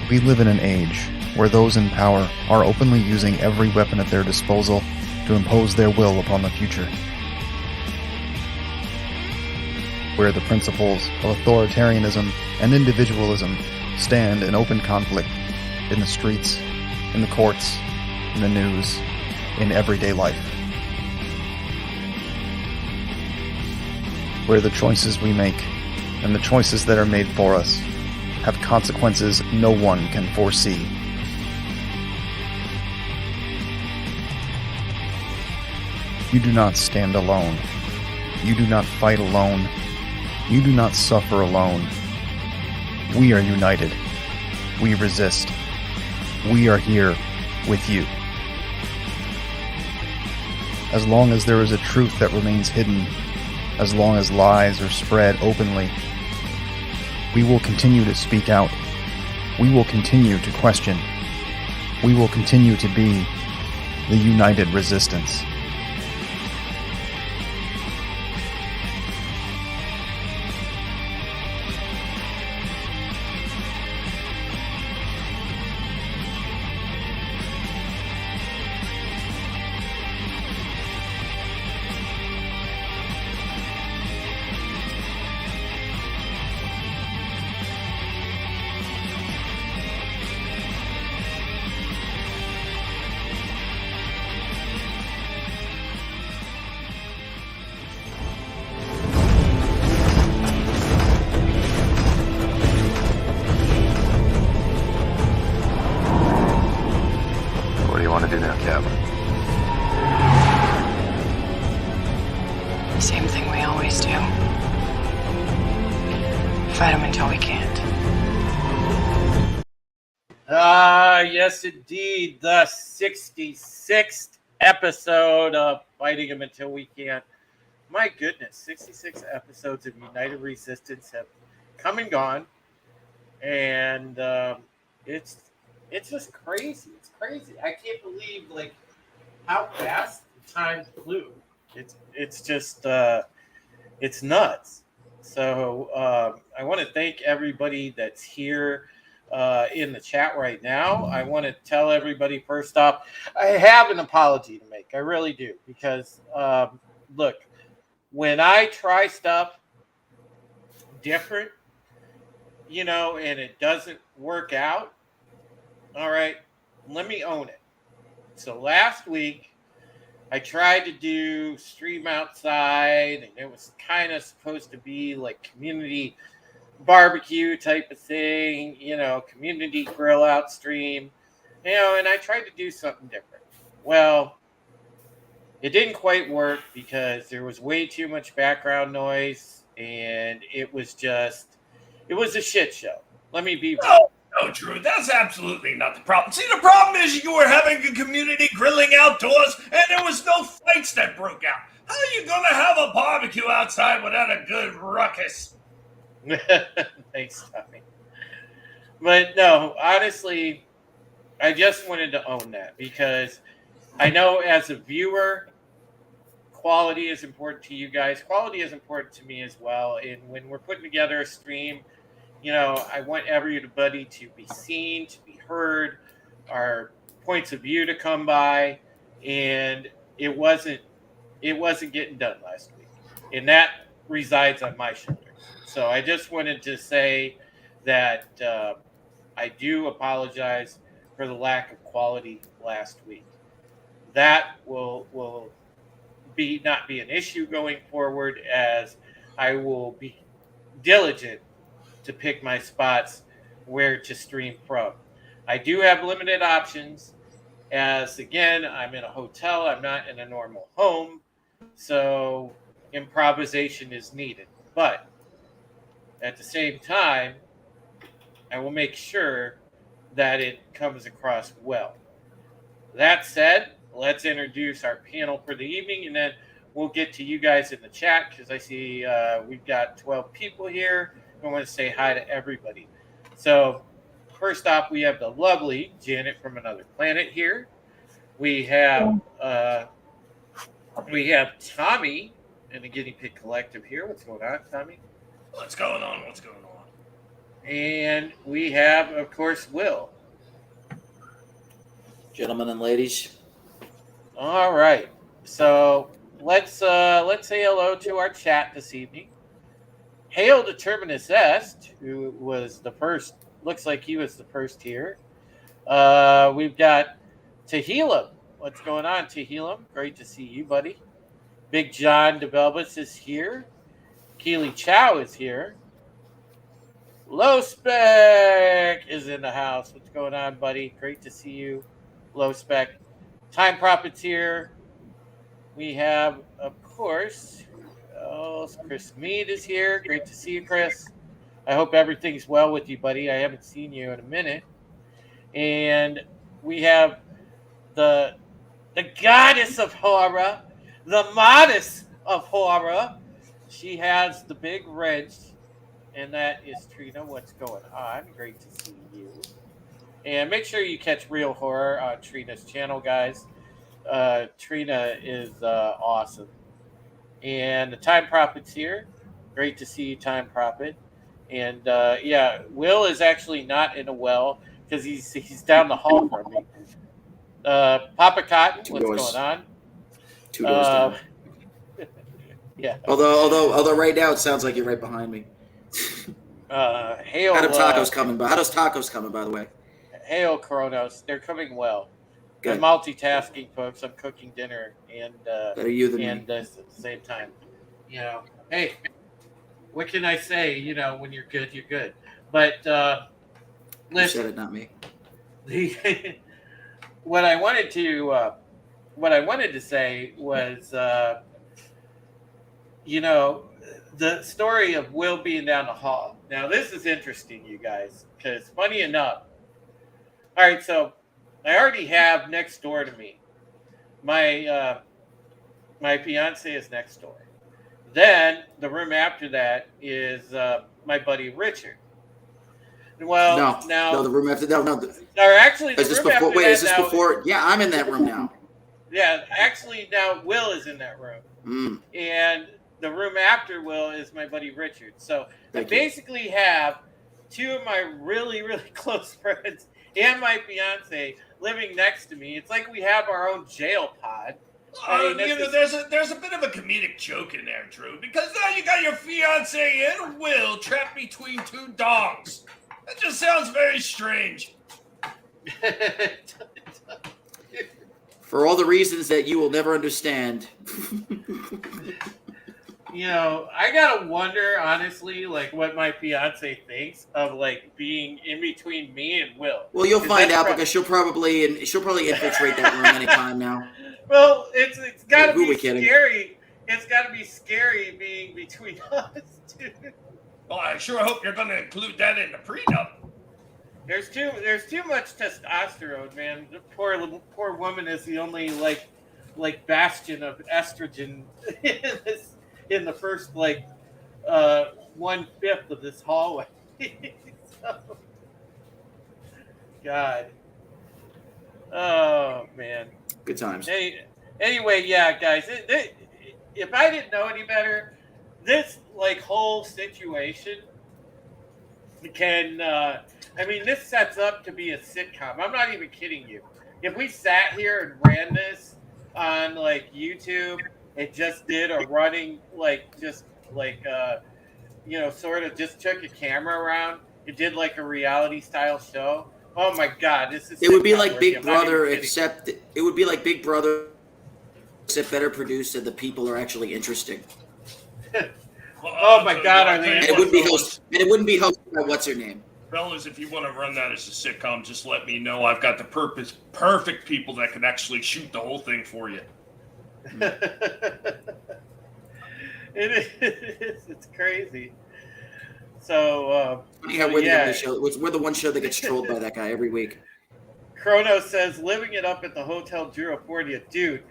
We live in an age where those in power are openly using every weapon at their disposal to impose their will upon the future. Where the principles of authoritarianism and individualism stand in open conflict in the streets, in the courts, in the news, in everyday life. Where the choices we make and the choices that are made for us have consequences no one can foresee. You do not stand alone. You do not fight alone. You do not suffer alone. We are united. We resist. We are here with you. As long as there is a truth that remains hidden, as long as lies are spread openly, we will continue to speak out. We will continue to question. We will continue to be the united resistance. What do you want to do now, Cap? The same thing we always do. Fight them until we can't. Yes, indeed. The 66th episode of Fighting Them Until We Can't. My goodness, 66 episodes of United Resistance have come and gone. And it's just crazy. It's crazy. I can't believe how fast the time flew. It's just it's nuts. So I want to thank everybody that's here in the chat right now. I want to tell everybody first off, I have an apology to make. I really do, because look, when I try stuff different, and it doesn't work out, all right, let me own it. So last week, I tried to do stream outside, and it was kind of supposed to be like community barbecue type of thing, community grill out stream, and I tried to do something different. Well, it didn't quite work because there was way too much background noise, and it was a shit show. Let me be real. No, Drew, that's absolutely not the problem. See, the problem is you were having a community grilling outdoors, and there was no fights that broke out. How are you going to have a barbecue outside without a good ruckus? Thanks, Tommy. But no, honestly, I just wanted to own that, because I know as a viewer, quality is important to you guys. Quality is important to me as well. And when we're putting together a stream, I want everybody to be seen, to be heard, our points of view to come by, and it wasn't getting done last week, and that resides on my shoulders. So I just wanted to say that I do apologize for the lack of quality last week. That will not be an issue going forward, as I will be diligent to pick my spots where to stream from. I do have limited options, as again, I'm in a hotel, I'm not in a normal home, so improvisation is needed. But at the same time, I will make sure that it comes across well. That said, let's introduce our panel for the evening, and then we'll get to you guys in the chat, because I see we've got 12 people here. I want to say hi to everybody. So first off, we have the lovely Janet from Another Planet here. We have Tommy and the Guinea Pig Collective here. What's going on, Tommy? What's going on? And we have, of course, Will. Gentlemen and ladies. All right. So let's say hello to our chat this evening. Hail to Terminus Est, who was the first. Looks like he was the first here. We've got Tehillim. What's going on, Tehillim? Great to see you, buddy. Big John DeBelbus is here. Keely Chow is here. Low Spec is in the house. What's going on, buddy? Great to see you. Low Spec. Time Prophet's here. We have, of course, Chris Mead is here. Great to see you, Chris. I hope everything's well with you, buddy. I haven't seen you in a minute. And we have the goddess of horror, the modest of horror. She has the big wrench, and that is Trina. What's going on? Great to see you. And make sure you catch Real Horror on Trina's channel, guys. Trina is awesome. And the Time Prophet's here. Great to see you, Time Prophet. And yeah, Will is actually not in a well because he's down the hall from me. Papa Cotton, what's going on? 2 doors down. Yeah. Although right now it sounds like you're right behind me. Hail. How do tacos coming by? How does tacos coming, by the way? Hail, Kronos. They're coming well. Good. I'm multitasking, folks. I'm cooking dinner and Better you than and me. at the same time. You know, hey, what can I say? You know, when you're good, you're good. But You listen, said it, not me. what I wanted to say was, you know, the story of Will being down the hall. Now, this is interesting, you guys, because funny enough. All right, so I already have next door to me. My fiance is next door. Then the room after that is my buddy Richard. Well, no, the room after no. Or actually, the Is this room before? after Wait, that is this now, before? Yeah, I'm in that room now. Yeah, actually, now Will is in that room, and the room after Will is my buddy Richard. So Thank I you. basically have two of my really, really close friends and my fiance living next to me. It's like we have our own jail pod. I mean, You know, there's a bit of a comedic joke in there, Drew, because now you got your fiance and Will trapped between two dogs. That just sounds very strange. For all the reasons that you will never understand. You know, I gotta wonder, honestly, like what my fiance thinks of like being in between me and Will. Well, you'll 'Cause find that's out because she'll probably infiltrate that room anytime now. Well, it's gotta Who are we be kidding? scary. It's gotta be scary being between us, dude. Well, I sure hope you're going to include that in the prenup. There's too much testosterone, man. The poor woman is the only like bastion of estrogen in the first 1/5 of this hallway. So, God. Oh man. Good times. Anyway, yeah, guys. If I didn't know any better, this whole situation can. I mean, this sets up to be a sitcom. I'm not even kidding you. If we sat here and ran this on YouTube and just did a running sort of just took a camera around and did like a reality style show. Oh my God, this is. It would be sitcom like worthy. Big I'm not even Brother, kidding. except it would be like Big Brother, except better produced and the people are actually interesting. Well, Oh my I'll tell God, you, are I'll they- tell you And it what, wouldn't be fellas. hosted by what's her name. Fellas, if you want to run that as a sitcom, just let me know. I've got the perfect people that can actually shoot the whole thing for you. It is. It's crazy. So, Funny how we're the yeah. only show. We're the one show that gets trolled by that guy every week. Chrono says, living it up at the Hotel Durafordia. Dude,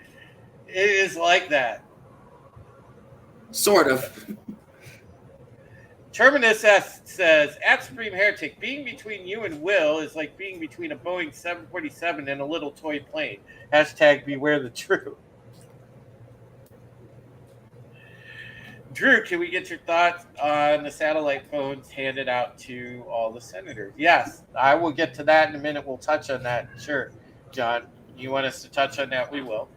it is like that. Sort of. Terminus S says, at Supreme Heretic, being between you and Will is like being between a Boeing 747 and a little toy plane. # beware the truth. Drew, can we get your thoughts on the satellite phones handed out to all the senators? Yes, I will get to that in a minute. We'll touch on that. Sure, John, you want us to touch on that? We will.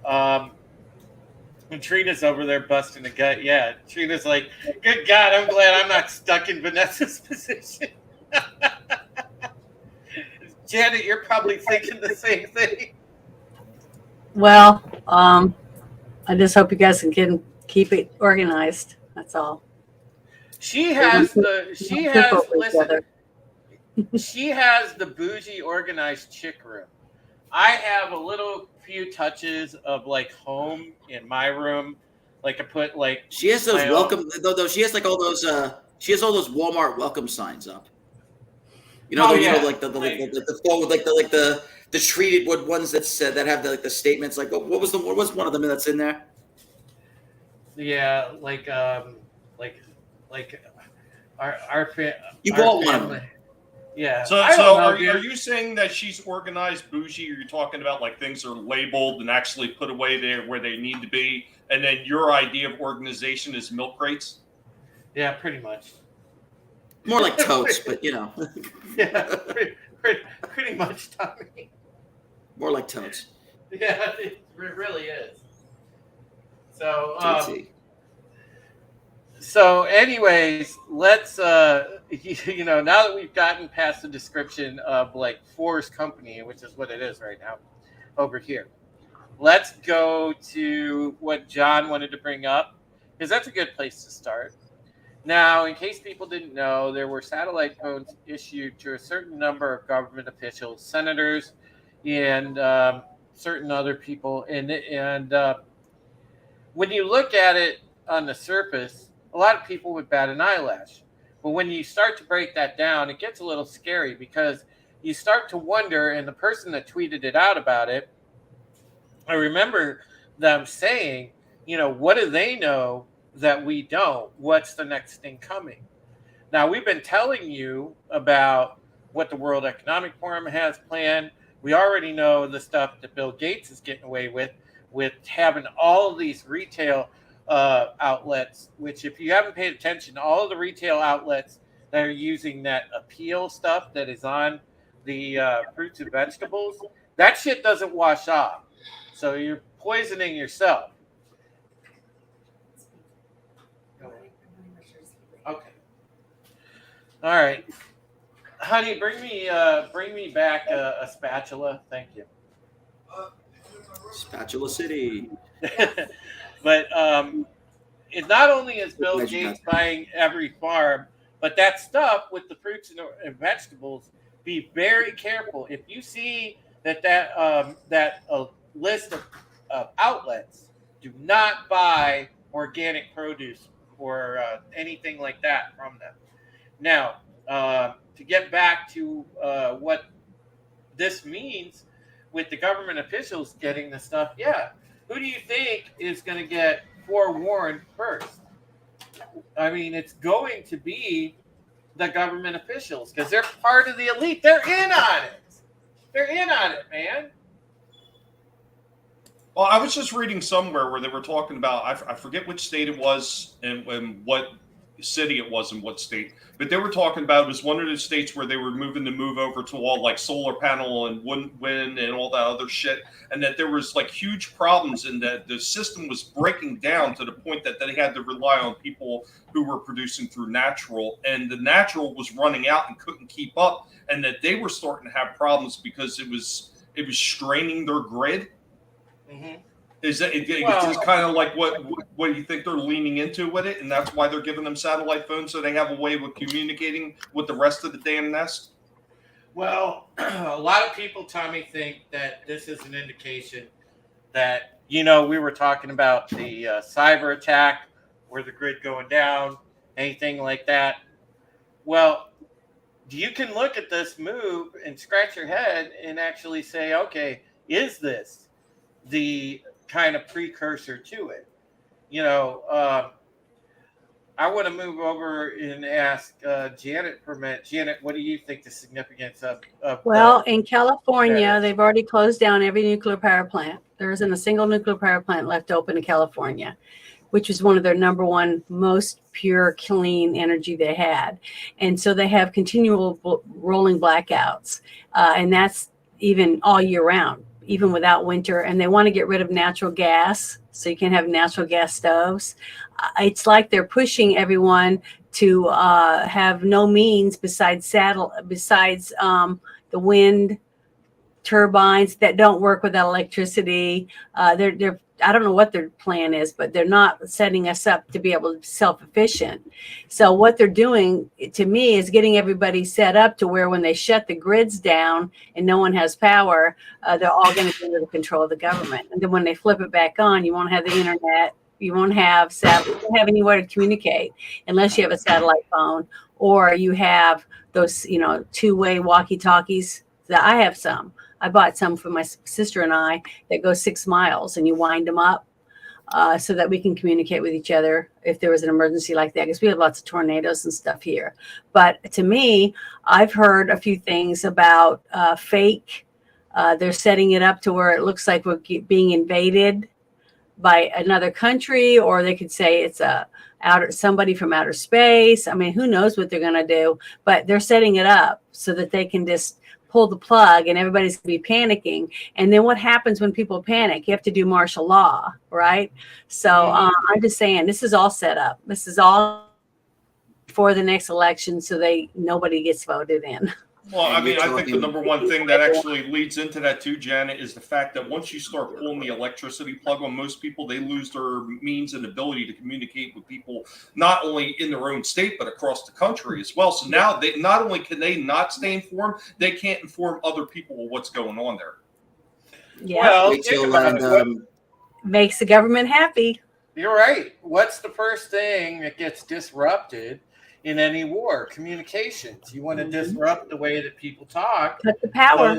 And Trina's over there busting a gut. Yeah, Trina's like, good God, I'm glad I'm not stuck in Vanessa's position. Janet, you're probably thinking the same thing. Well, I just hope you guys can keep it organized. That's all. She has Listen. she has the bougie organized chick room. I have a little few touches of like home in my room. Like I put like She has those my welcome. Though she has like all those. She has all those Walmart welcome signs up. You know, Oh, you yeah. know, like the phone with like the treated wood ones that said that have the statements. Like what was one of them that's in there? Yeah, like our You our bought one of family. them. Yeah. So, I don't know, are dude. you saying that she's organized bougie, or you're talking about like things are labeled and actually put away there where they need to be, and then your idea of organization is milk crates? Yeah, pretty much. More like totes, but you know, Yeah, pretty much, Tommy. more like totes. Yeah, it really is. So, Tootsie. so anyways, let's now that we've gotten past the description of like Force Company, which is what it is right now over here, let's go to what John wanted to bring up, because that's a good place to start. Now, in case people didn't know, there were satellite phones issued to a certain number of government officials, senators, and certain other people. And when you look at it on the surface, a lot of people would bat an eyelash. But when you start to break that down, it gets a little scary, because you start to wonder, and the person that tweeted it out about it, I remember them saying, what do they know that we don't? What's the next thing coming? Now, we've been telling you about what the World Economic Forum has planned. We already know the stuff that Bill Gates is getting away with having all of these retail outlets, which if you haven't paid attention, all of the retail outlets that are using that appeal stuff that is on the fruits and vegetables, that shit doesn't wash off. So you're poisoning yourself. Okay. All right. Honey, bring me back a spatula. Thank you. Spatula City. But it not only is Bill Glad you Gates buying every farm, but that stuff with the fruits and vegetables, be very careful. If you see that list of outlets, do not buy organic produce or anything like that from them. Now, to get back to what this means with the government officials getting the stuff, yeah. Who do you think is going to get forewarned first? I mean, it's going to be the government officials, because they're part of the elite. They're in on it. They're in on it, man. Well, I was just reading somewhere where they were talking about, I forget which state it was and what city it was in what state, but they were talking about it was one of the states where they were move over to all like solar panel and wind and all that other shit, and that there was like huge problems and that the system was breaking down to the point that they had to rely on people who were producing through natural, and the natural was running out and couldn't keep up, and that they were starting to have problems because it was straining their grid. Mm-hmm. Is that it's kind of like what you think they're leaning into with it, and that's why they're giving them satellite phones so they have a way of communicating with the rest of the damn nest? Well, a lot of people, Tommy, think that this is an indication that, we were talking about the cyber attack, or the grid going down, anything like that. Well, you can look at this move and scratch your head and actually say, okay, is this the kind of precursor to it? I want to move over and ask Janet for a minute. Janet, what do you think the significance of Well, in California, Yeah. they've already closed down every nuclear power plant. There isn't a single nuclear power plant left open in California. which was one of their number one most pure, clean energy they had. And so they have continual rolling blackouts. And that's even all year round, even without winter. And they want to get rid of natural gas, so you can have natural gas stoves. It's like they're pushing everyone to have no means besides the wind turbines that don't work without electricity. They're I don't know what their plan is, but they're not setting us up to be able to be self-efficient. So what they're doing, to me, is getting everybody set up to where when they shut the grids down and no one has power, they're all going to be under the control of the government. And then when they flip it back on, you won't have the internet, you won't have anywhere to communicate unless you have a satellite phone, or you have those, two-way walkie-talkies. That I have some. I bought some for my sister and I that go 6 miles, and you wind them up so that we can communicate with each other if there was an emergency like that, because we have lots of tornadoes and stuff here. But to me, I've heard a few things about fake. They're setting it up to where it looks like we're being invaded by another country, or they could say it's somebody from outer space. I mean, who knows what they're going to do, but they're setting it up so that they can just pull the plug and everybody's going to be panicking. And then what happens when people panic? You have to do martial law, right? So I'm just saying, this is all set up. This is all for the next election, so nobody gets voted in. Well, I mean, I think the number one thing that actually leads into that too, Janet, is the fact that once you start pulling the electricity plug on most people, they lose their means and ability to communicate with people, not only in their own state, but across the country as well. So now they not only can they not stay informed, they can't inform other people of what's going on there. Yeah. Well, think about it. Makes the government happy. You're right. What's the first thing that gets disrupted in any war? Communications. You want to disrupt the way that people talk. Cut the power.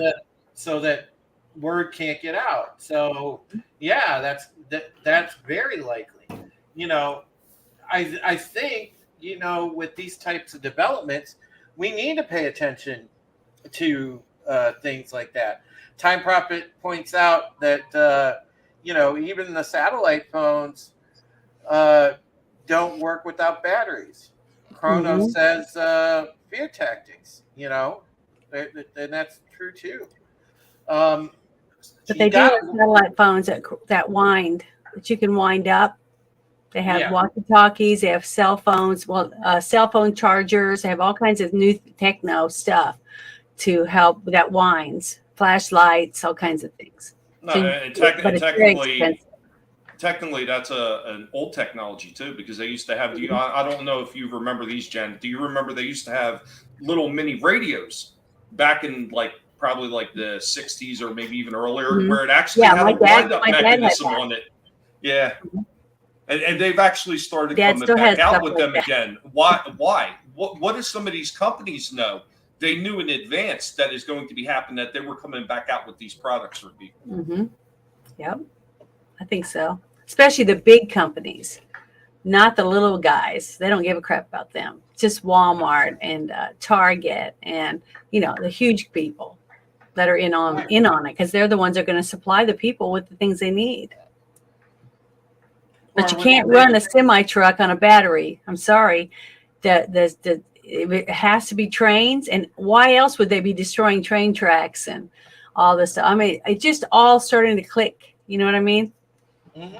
So that word can't get out. So yeah, that's very likely. I think, with these types of developments, we need to pay attention to things like that. Time Prophet points out that even the satellite phones don't work without batteries. Chrono says fear tactics, and that's true too. But they do have satellite phones that wind, that you can wind up. They have walkie-talkies, they have cell phones, cell phone chargers, they have all kinds of new techno stuff to help that winds, flashlights, all kinds of things. No, technically, that's an old technology too, because they used to have. I don't know if you remember these, Jen. Do you remember they used to have little mini radios back in probably the 60s or maybe even earlier, where it actually had a wind-up mechanism on it. Yeah, and they've actually started coming back out with them again. Why? What do some of these companies know? They knew in advance that is going to be happening, that they were coming back out with these products for people. Mm-hmm. Yep, I think so. Especially the big companies, not the little guys. They don't give a crap about them. Just Walmart and Target and the huge people that are in on it, because they're the ones that are going to supply the people with the things they need. But you can't run a semi truck on a battery. I'm sorry. It has to be trains, and why else would they be destroying train tracks and all this stuff? I mean, it's just all starting to click. You know what I mean? Mm-hmm.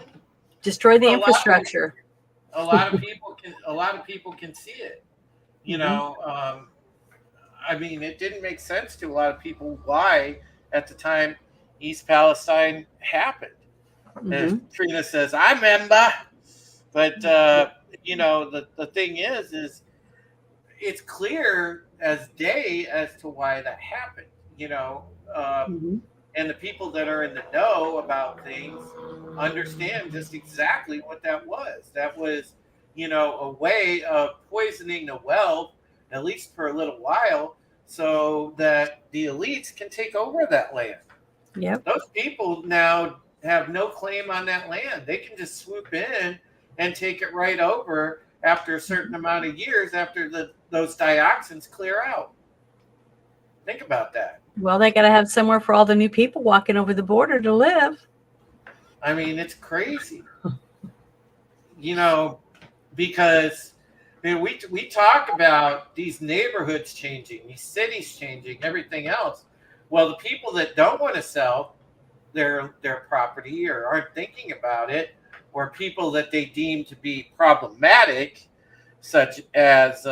Destroy the infrastructure. A lot of people can see it. I mean, it didn't make sense to a lot of people why at the time East Palestine happened. As Trina says, I remember. But the thing is it's clear as day as to why that happened. And the people that are in the know about things understand just exactly what that was. That was, a way of poisoning the wealth, at least for a little while, so that the elites can take over that land. Yep. Those people now have no claim on that land. They can just swoop in and take it right over after a certain amount of years, after those dioxins clear out. Think about that. Well, they got to have somewhere for all the new people walking over the border to live. I mean, it's crazy. because we talk about these neighborhoods changing, these cities changing, everything else. Well, the people that don't want to sell their property or aren't thinking about it, or people that they deem to be problematic, such as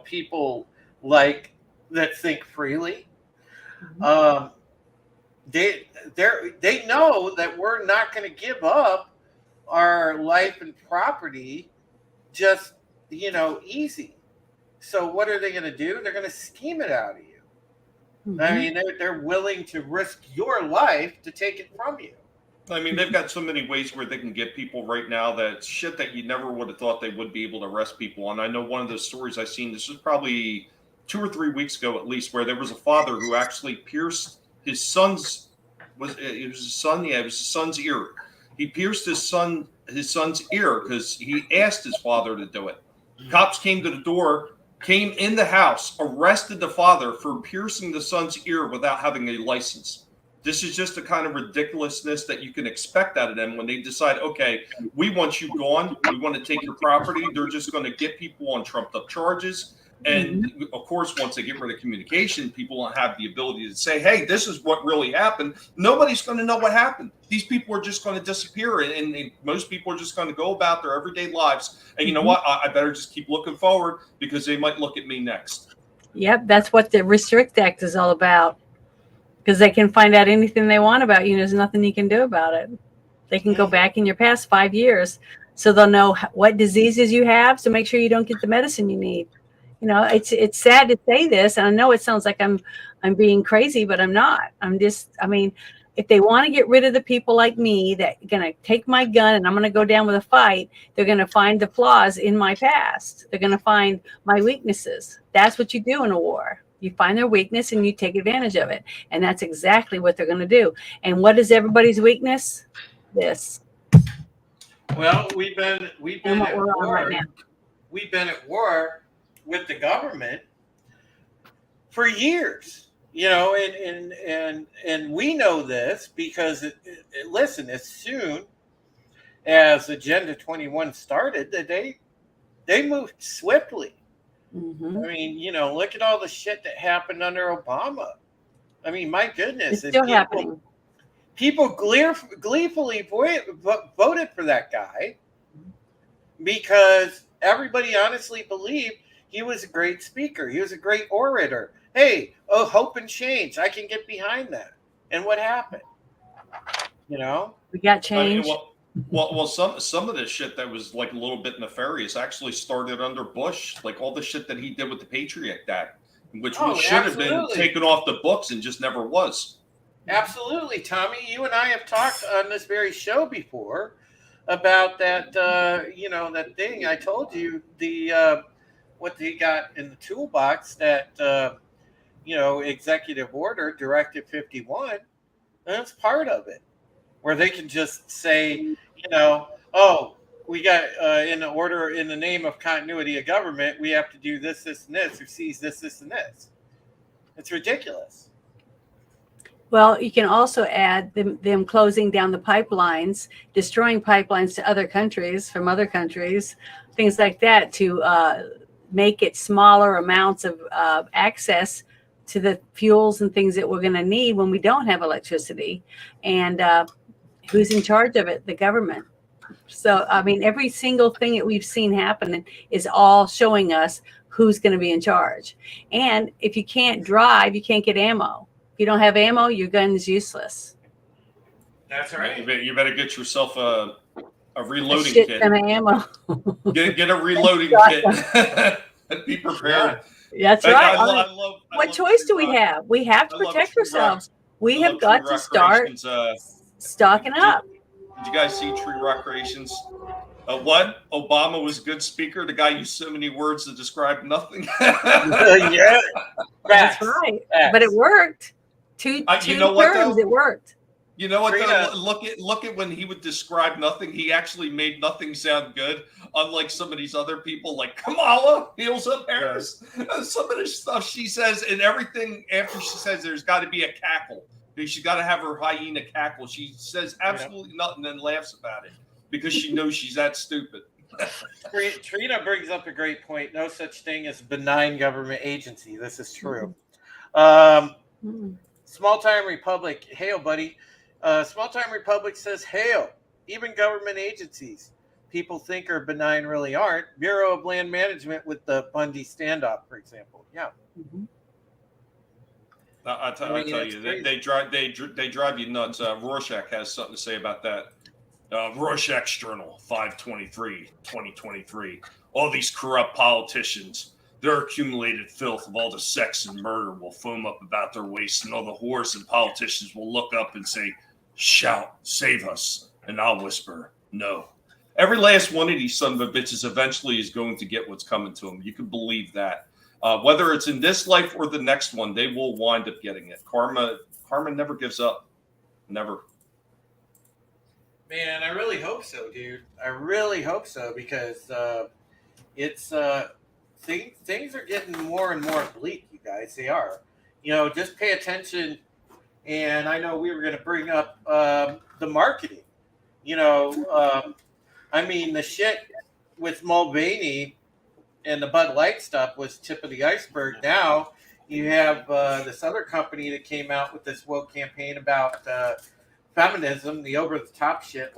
people like that think freely. They know that we're not going to give up our life and property just easy. So what are they going to do? They're going to scheme it out of you. Mhm. I mean, they're willing to risk your life to take it from you. I mean, they've got so many ways where they can get people right now that shit that you never would have thought they would be able to arrest people on. I know one of the stories I've seen, this was probably 2 or 3 weeks ago at least, where there was a father who actually pierced his son's it was his son's ear. He pierced his son's ear because he asked his father to do it. Cops came to the door, came in the house, arrested the father for piercing the son's ear without having a license. This is just the kind of ridiculously that you can expect out of them when they decide, okay, we want you gone. We want to take your property. They're just going to get people on trumped up charges. And of course, once they get rid of communication, people don't have the ability to say, hey, this is what really happened. Nobody's going to know what happened. These people are just going to disappear. And most people are just going to go about their everyday lives. And you know what? I better just keep looking forward because they might look at me next. Yep, that's what the Restrict Act is all about. Because they can find out anything they want about you. There's nothing you can do about it. They can go back in your past 5 years. So they'll know what diseases you have. So make sure you don't get the medicine you need. It's sad to say this. And I know it sounds like I'm being crazy, but I'm not. If they want to get rid of the people like me that are going to take my gun and I'm going to go down with a fight, they're going to find the flaws in my past. They're going to find my weaknesses. That's what you do in a war. You find their weakness and you take advantage of it. And that's exactly what they're going to do. And what is everybody's weakness? This. Well, we've been at war right now. We've been at war with the government for years, and we know this because listen, as soon as Agenda 21 started, that they moved swiftly. Mm-hmm. I mean, look at all the shit that happened under Obama. I mean, my goodness. It's still happening. People gleefully voted for that guy because everybody honestly believed he was a great speaker. He was a great orator. Hey, hope and change. I can get behind that. And what happened? We got change. Well, some of this shit that was like a little bit nefarious actually started under Bush, like all the shit that he did with the Patriot Act, which should have been taken off the books and just never was. Absolutely, Tommy. You and I have talked on this very show before about that. That thing I told you, the what they got in the toolbox, that executive order, Directive 51. That's part of it, where they can just say, we got in the order in the name of continuity of government, we have to do this, this, and this, or seize this, this, and this. It's ridiculous. Well, you can also add them closing down the pipelines, destroying pipelines to other countries, from other countries, things like that, to make it smaller amounts of access to the fuels and things that we're going to need when we don't have electricity. And who's in charge of it? The government. So, every single thing that we've seen happen is all showing us who's going to be in charge. And if you can't drive, you can't get ammo. If you don't have ammo, your gun's useless. That's right. You better get yourself a reloading Shit kit. ton of ammo. Get a reloading kit. And be prepared. That's right. What choice do we have? We have to protect ourselves. We have got to start stocking up. Did you guys see Tree Rock Creations? What? Obama was a good speaker. The guy used so many words to describe nothing. Yeah. That's right. But it worked. Two terms, it worked. You know what? Though? Look at when he would describe nothing. He actually made nothing sound good. Unlike some of these other people, like Kamala Heels Up Harris. Some of the stuff she says, and everything after she says, there's got to be a cackle. She's got to have her hyena cackle. She says absolutely nothing, then laughs about it. because she knows she's that stupid. Trina brings up a great point. No such thing as benign government agency. This is true. Small Time Republic. Hail, buddy. Small Time Republic says, hail. Even government agencies people think are benign really aren't. Bureau of Land Management with the Bundy standoff, for example. Yeah. I'll tell you, they drive you nuts. Rorschach has something to say about that. Rorschach's Journal, 5/23/2023. All these corrupt politicians, their accumulated filth of all the sex and murder will foam up about their waists, and all the whores and politicians will look up and say, shout, save us. And I'll whisper, no. Every last one of these son of a bitches eventually is going to get what's coming to them. You can believe that. Whether it's in this life or the next one, they will wind up getting it. Karma never gives up. Never. Man, I really hope so, dude. I really hope so, because it's things are getting more and more bleak, you guys. They are. Just pay attention. And I know we were going to bring up the marketing. The shit with Mulvaney and the Bud Light stuff was tip of the iceberg. Now you have this other company that came out with this woke campaign about feminism, the over-the-top shit.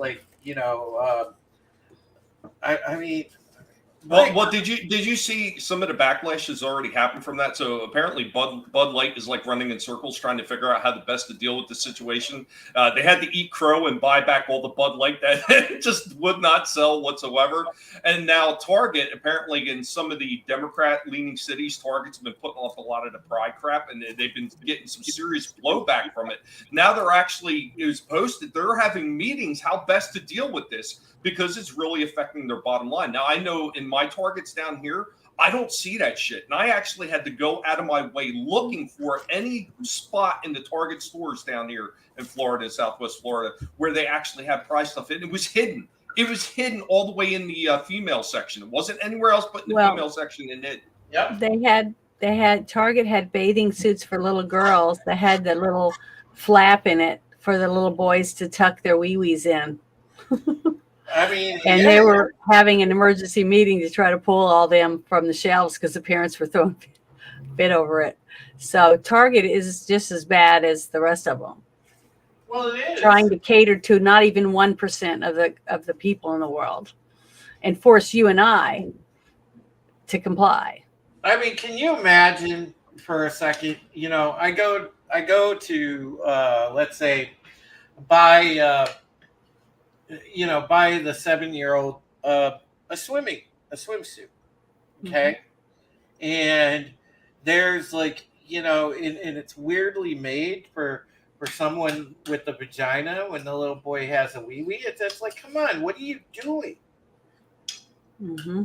Well, did you see some of the backlash that's already happened from that? So apparently Bud Light is like running in circles trying to figure out how the best to deal with the situation. They had to eat crow and buy back all the Bud Light that just would not sell whatsoever. And now Target, apparently in some of the Democrat-leaning cities, Target's been putting off a lot of the pride crap, and they've been getting some serious blowback from it. Now they're actually, it was posted, they're having meetings how best to deal with this, because it's really affecting their bottom line. Now, I know in my Targets down here, I don't see that shit. And I actually had to go out of my way looking for any spot in the Target stores down here in Florida, Southwest Florida, where they actually had price stuff. And it was hidden. It was hidden all the way in the female section. It wasn't anywhere else but in the female section. And it. Yep. Target had bathing suits for little girls that had the little flap in it for the little boys to tuck their wee-wees in. They were having an emergency meeting to try to pull all them from the shelves because the parents were throwing fit over it. So Target is just as bad as the rest of them. Well, it is trying to cater to not even 1% of the people in the world, and force you and I to comply. Can you imagine for a second? I go to let's say buy the 7-year-old a swimsuit. Okay. Mm-hmm. And there's and it's weirdly made for someone with a vagina when the little boy has a wee-wee. It's like, come on, what are you doing? Mm-hmm.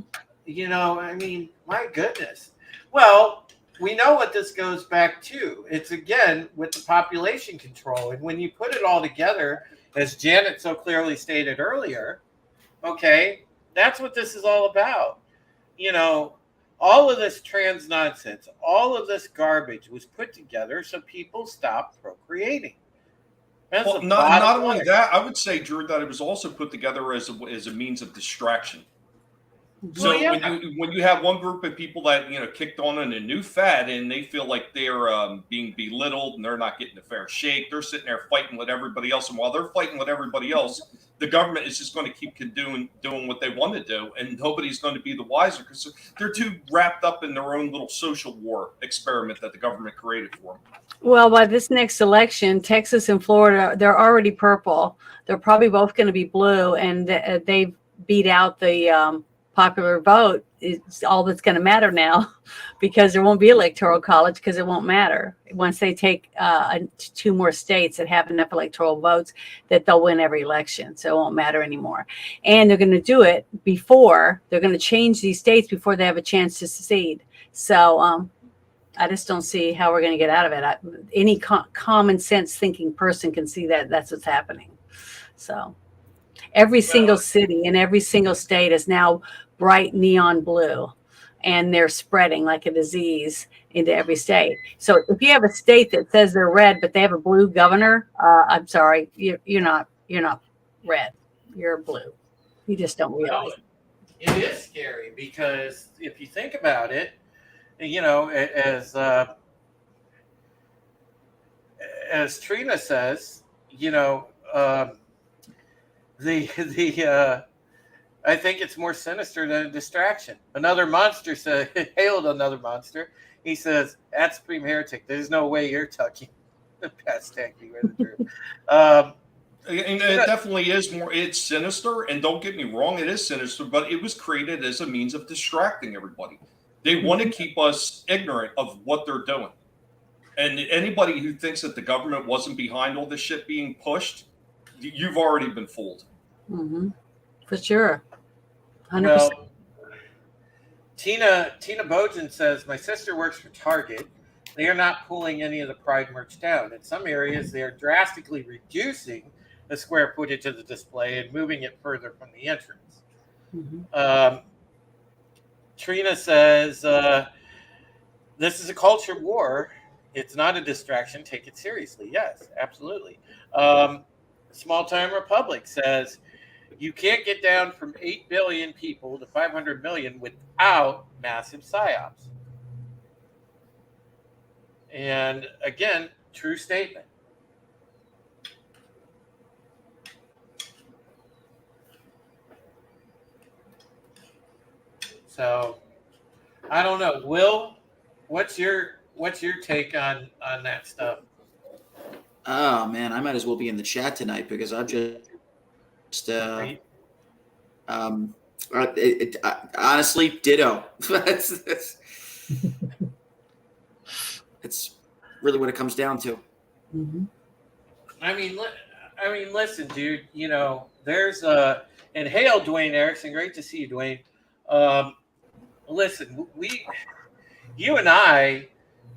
My goodness. Well, we know what this goes back to. It's again with the population control. And when you put it all together, as Janet so clearly stated earlier, okay, that's what this is all about. All of this trans nonsense, all of this garbage was put together so people stop procreating. Well, not only that, I would say, Drew, that it was also put together as a means of distraction. So when you have one group of people that kicked on in a new fad and they feel like they're being belittled and they're not getting a fair shake, they're sitting there fighting with everybody else, and while they're fighting with everybody else, the government is just going to keep doing what they want to do, and nobody's going to be the wiser because they're too wrapped up in their own little social war experiment that the government created for them. Well, by this next election, Texas and Florida, they're already purple. They're probably both going to be blue, and they beat out the popular vote. Is all that's going to matter now, because there won't be electoral college, because it won't matter once they take 2 more states that have enough electoral votes that they'll win every election. So it won't matter anymore. And they're going to do it before they're going to change these states before they have a chance to secede. So I just don't see how we're going to get out of it. Any common sense thinking person can see that that's what's happening. So every single city in every single state is now bright neon blue, and they're spreading like a disease into every state. So if you have a state that says they're red but they have a blue governor, I'm sorry, you're not red, you're blue. You just don't realize. It is scary because if you think about it, as Trina says, I think it's more sinister than a distraction. Another monster hailed another monster. He says, "At Supreme Heretic, there's no way you're tucking past tacky with the truth." And it definitely is more. It's sinister, and don't get me wrong, it is sinister, but it was created as a means of distracting everybody. They want to keep us ignorant of what they're doing. And anybody who thinks that the government wasn't behind all this shit being pushed, you've already been fooled. Mm-hmm. For sure. 100%. Well, Tina Bojan says, my sister works for Target. They are not pulling any of the Pride merch down. In some areas, they are drastically reducing the square footage of the display and moving it further from the entrance. Mm-hmm. Trina says, this is a culture war. It's not a distraction. Take it seriously. Yes, absolutely. Small Time Republic says, you can't get down from 8 billion people to 500 million without massive psyops. And again, true statement. So, I don't know. Will, what's your take on that stuff? Oh man, I might as well be in the chat tonight because I'm just honestly ditto. It's really what it comes down to. Mm-hmm. I mean, listen, dude. There's and hail, Dwayne Erickson. Great to see you, Dwayne. Listen, you and I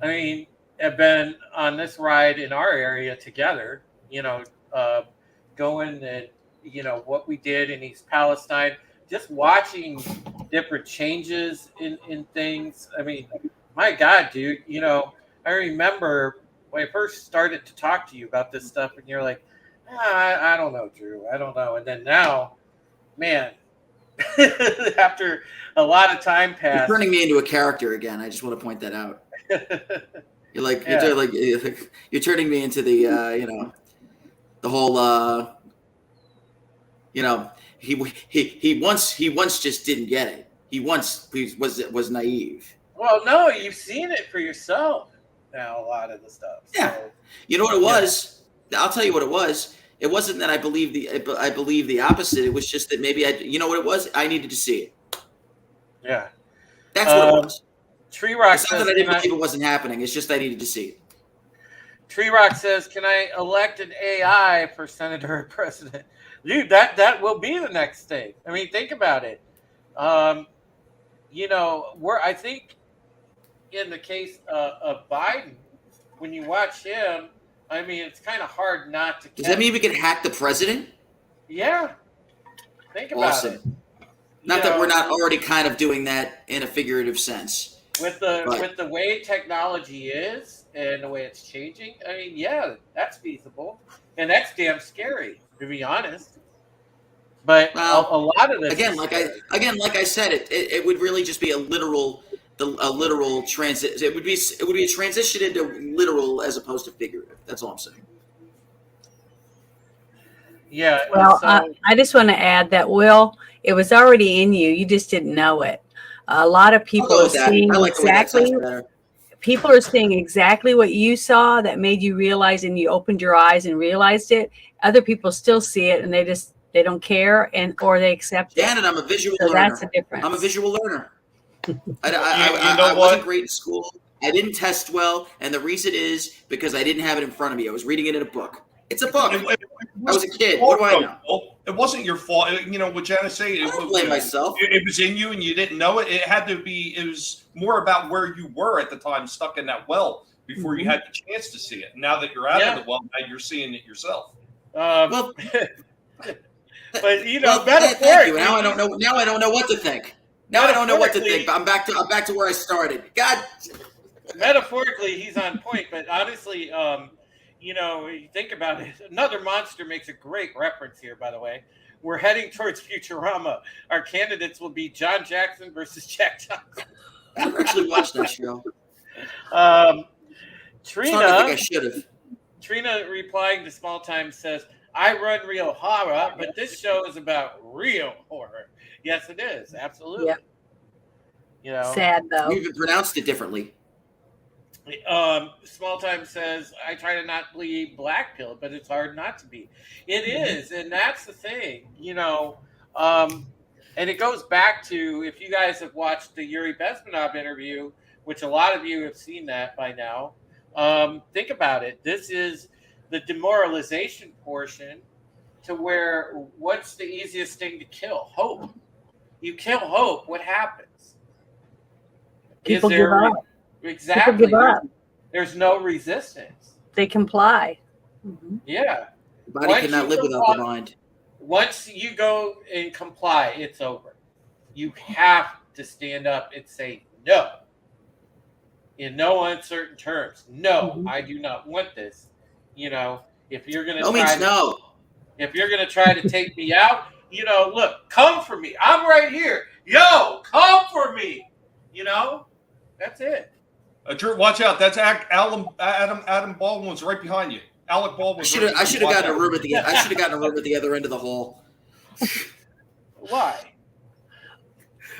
mean, have been on this ride in our area together. Going and what we did in East Palestine, just watching different changes in things. I mean, my God, dude. I remember when I first started to talk to you about this stuff, and you're like, I don't know, Drew. I don't know. And then now, man, after a lot of time passed, you're turning me into a character again. I just want to point that out. You're turning me into the the whole he once just didn't get it. He was naive. Well, no, you've seen it for yourself now. A lot of the stuff. Yeah, so, you know what it was. I'll tell you what it was. It wasn't that I believe the opposite. It was just that maybe you know what it was. I needed to see it. Yeah, that's what it was. Tree Rock it's not says, that I didn't believe it wasn't happening. It's just I needed to see it. Tree Rock says, "Can I elect an AI for senator or president?" Dude, that will be the next thing. I mean, think about it. I think in the case of Biden, when you watch him, I mean, it's kind of hard not to. Does that mean we can hack the president? Yeah. Think about it. Not that we're not already kind of doing that in a figurative sense. With the way technology is and the way it's changing, I mean, yeah, that's feasible, and that's damn scary, to be honest. But a lot of this like I said, it would really just be a literal transit. It would be a transition into literal as opposed to figurative. That's all I'm saying. Yeah. Well, I just want to add that, Will, it was already in you. You just didn't know it. A lot of people are seeing exactly what you saw that made you realize, and you opened your eyes and realized it. Other people still see it and they don't care or they accept it. And I'm a visual learner. That's the difference. I'm a visual learner. I wasn't great in school. I didn't test well, and the reason is because I didn't have it in front of me. I was reading it in a book. It's a book. I was a kid. What do I know? It wasn't your fault. What Janice said, I don't blame myself. It was in you and you didn't know it. It was more about where you were at the time, stuck in that well, before you had the chance to see it. Now that you're out of the well, now you're seeing it yourself. Well, but metaphorically, now I don't know. Now I don't know what to think. Now I don't know what to think. But I'm back to where I started. God. Metaphorically, he's on point, but honestly, you think about it. Another Monster makes a great reference here, by the way. We're heading towards Futurama. Our candidates will be John Jackson versus Jack Johnson. I never actually watched that show. Trina, I think I should have. Trina replying to Small Time says, I run real horror, but this show is about real horror. Yes, it is. Absolutely. Yep. You know, Sad though. You even pronounced it differently. Small Time says, I try to not be black pilled, but it's hard not to be. It is, and that's the thing, you know. And it goes back to, if you guys have watched the Yuri Bezmenov interview, which a lot of you have seen that by now, think about it. This is the demoralization portion to where what's the easiest thing to kill? Hope. You kill hope, what happens? People give up. Exactly. People give up. There's no resistance. They comply. Mm-hmm. Yeah. The body cannot live without the mind. Once you go and comply, it's over. You have to stand up and say no. In no uncertain terms. No, I do not want this. You know, if you're gonna if you're gonna try to take me out, you know, look, come for me. I'm right here. Yo, come for me. You know, that's it. Drew, watch out. That's Adam Baldwin's right behind you. Alec Baldwin. I should have gotten a room at the other end of the hall. Why?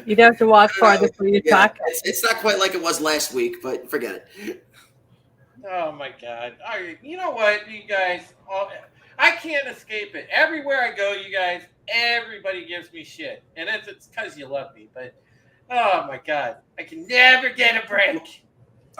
You'd have to walk farther for you to talk. It's not quite like it was last week, but forget it. Oh my God! You know what, you guys? I can't escape it. Everywhere I go, you guys, everybody gives me shit, and it's because you love me. But oh my God, I can never get a break.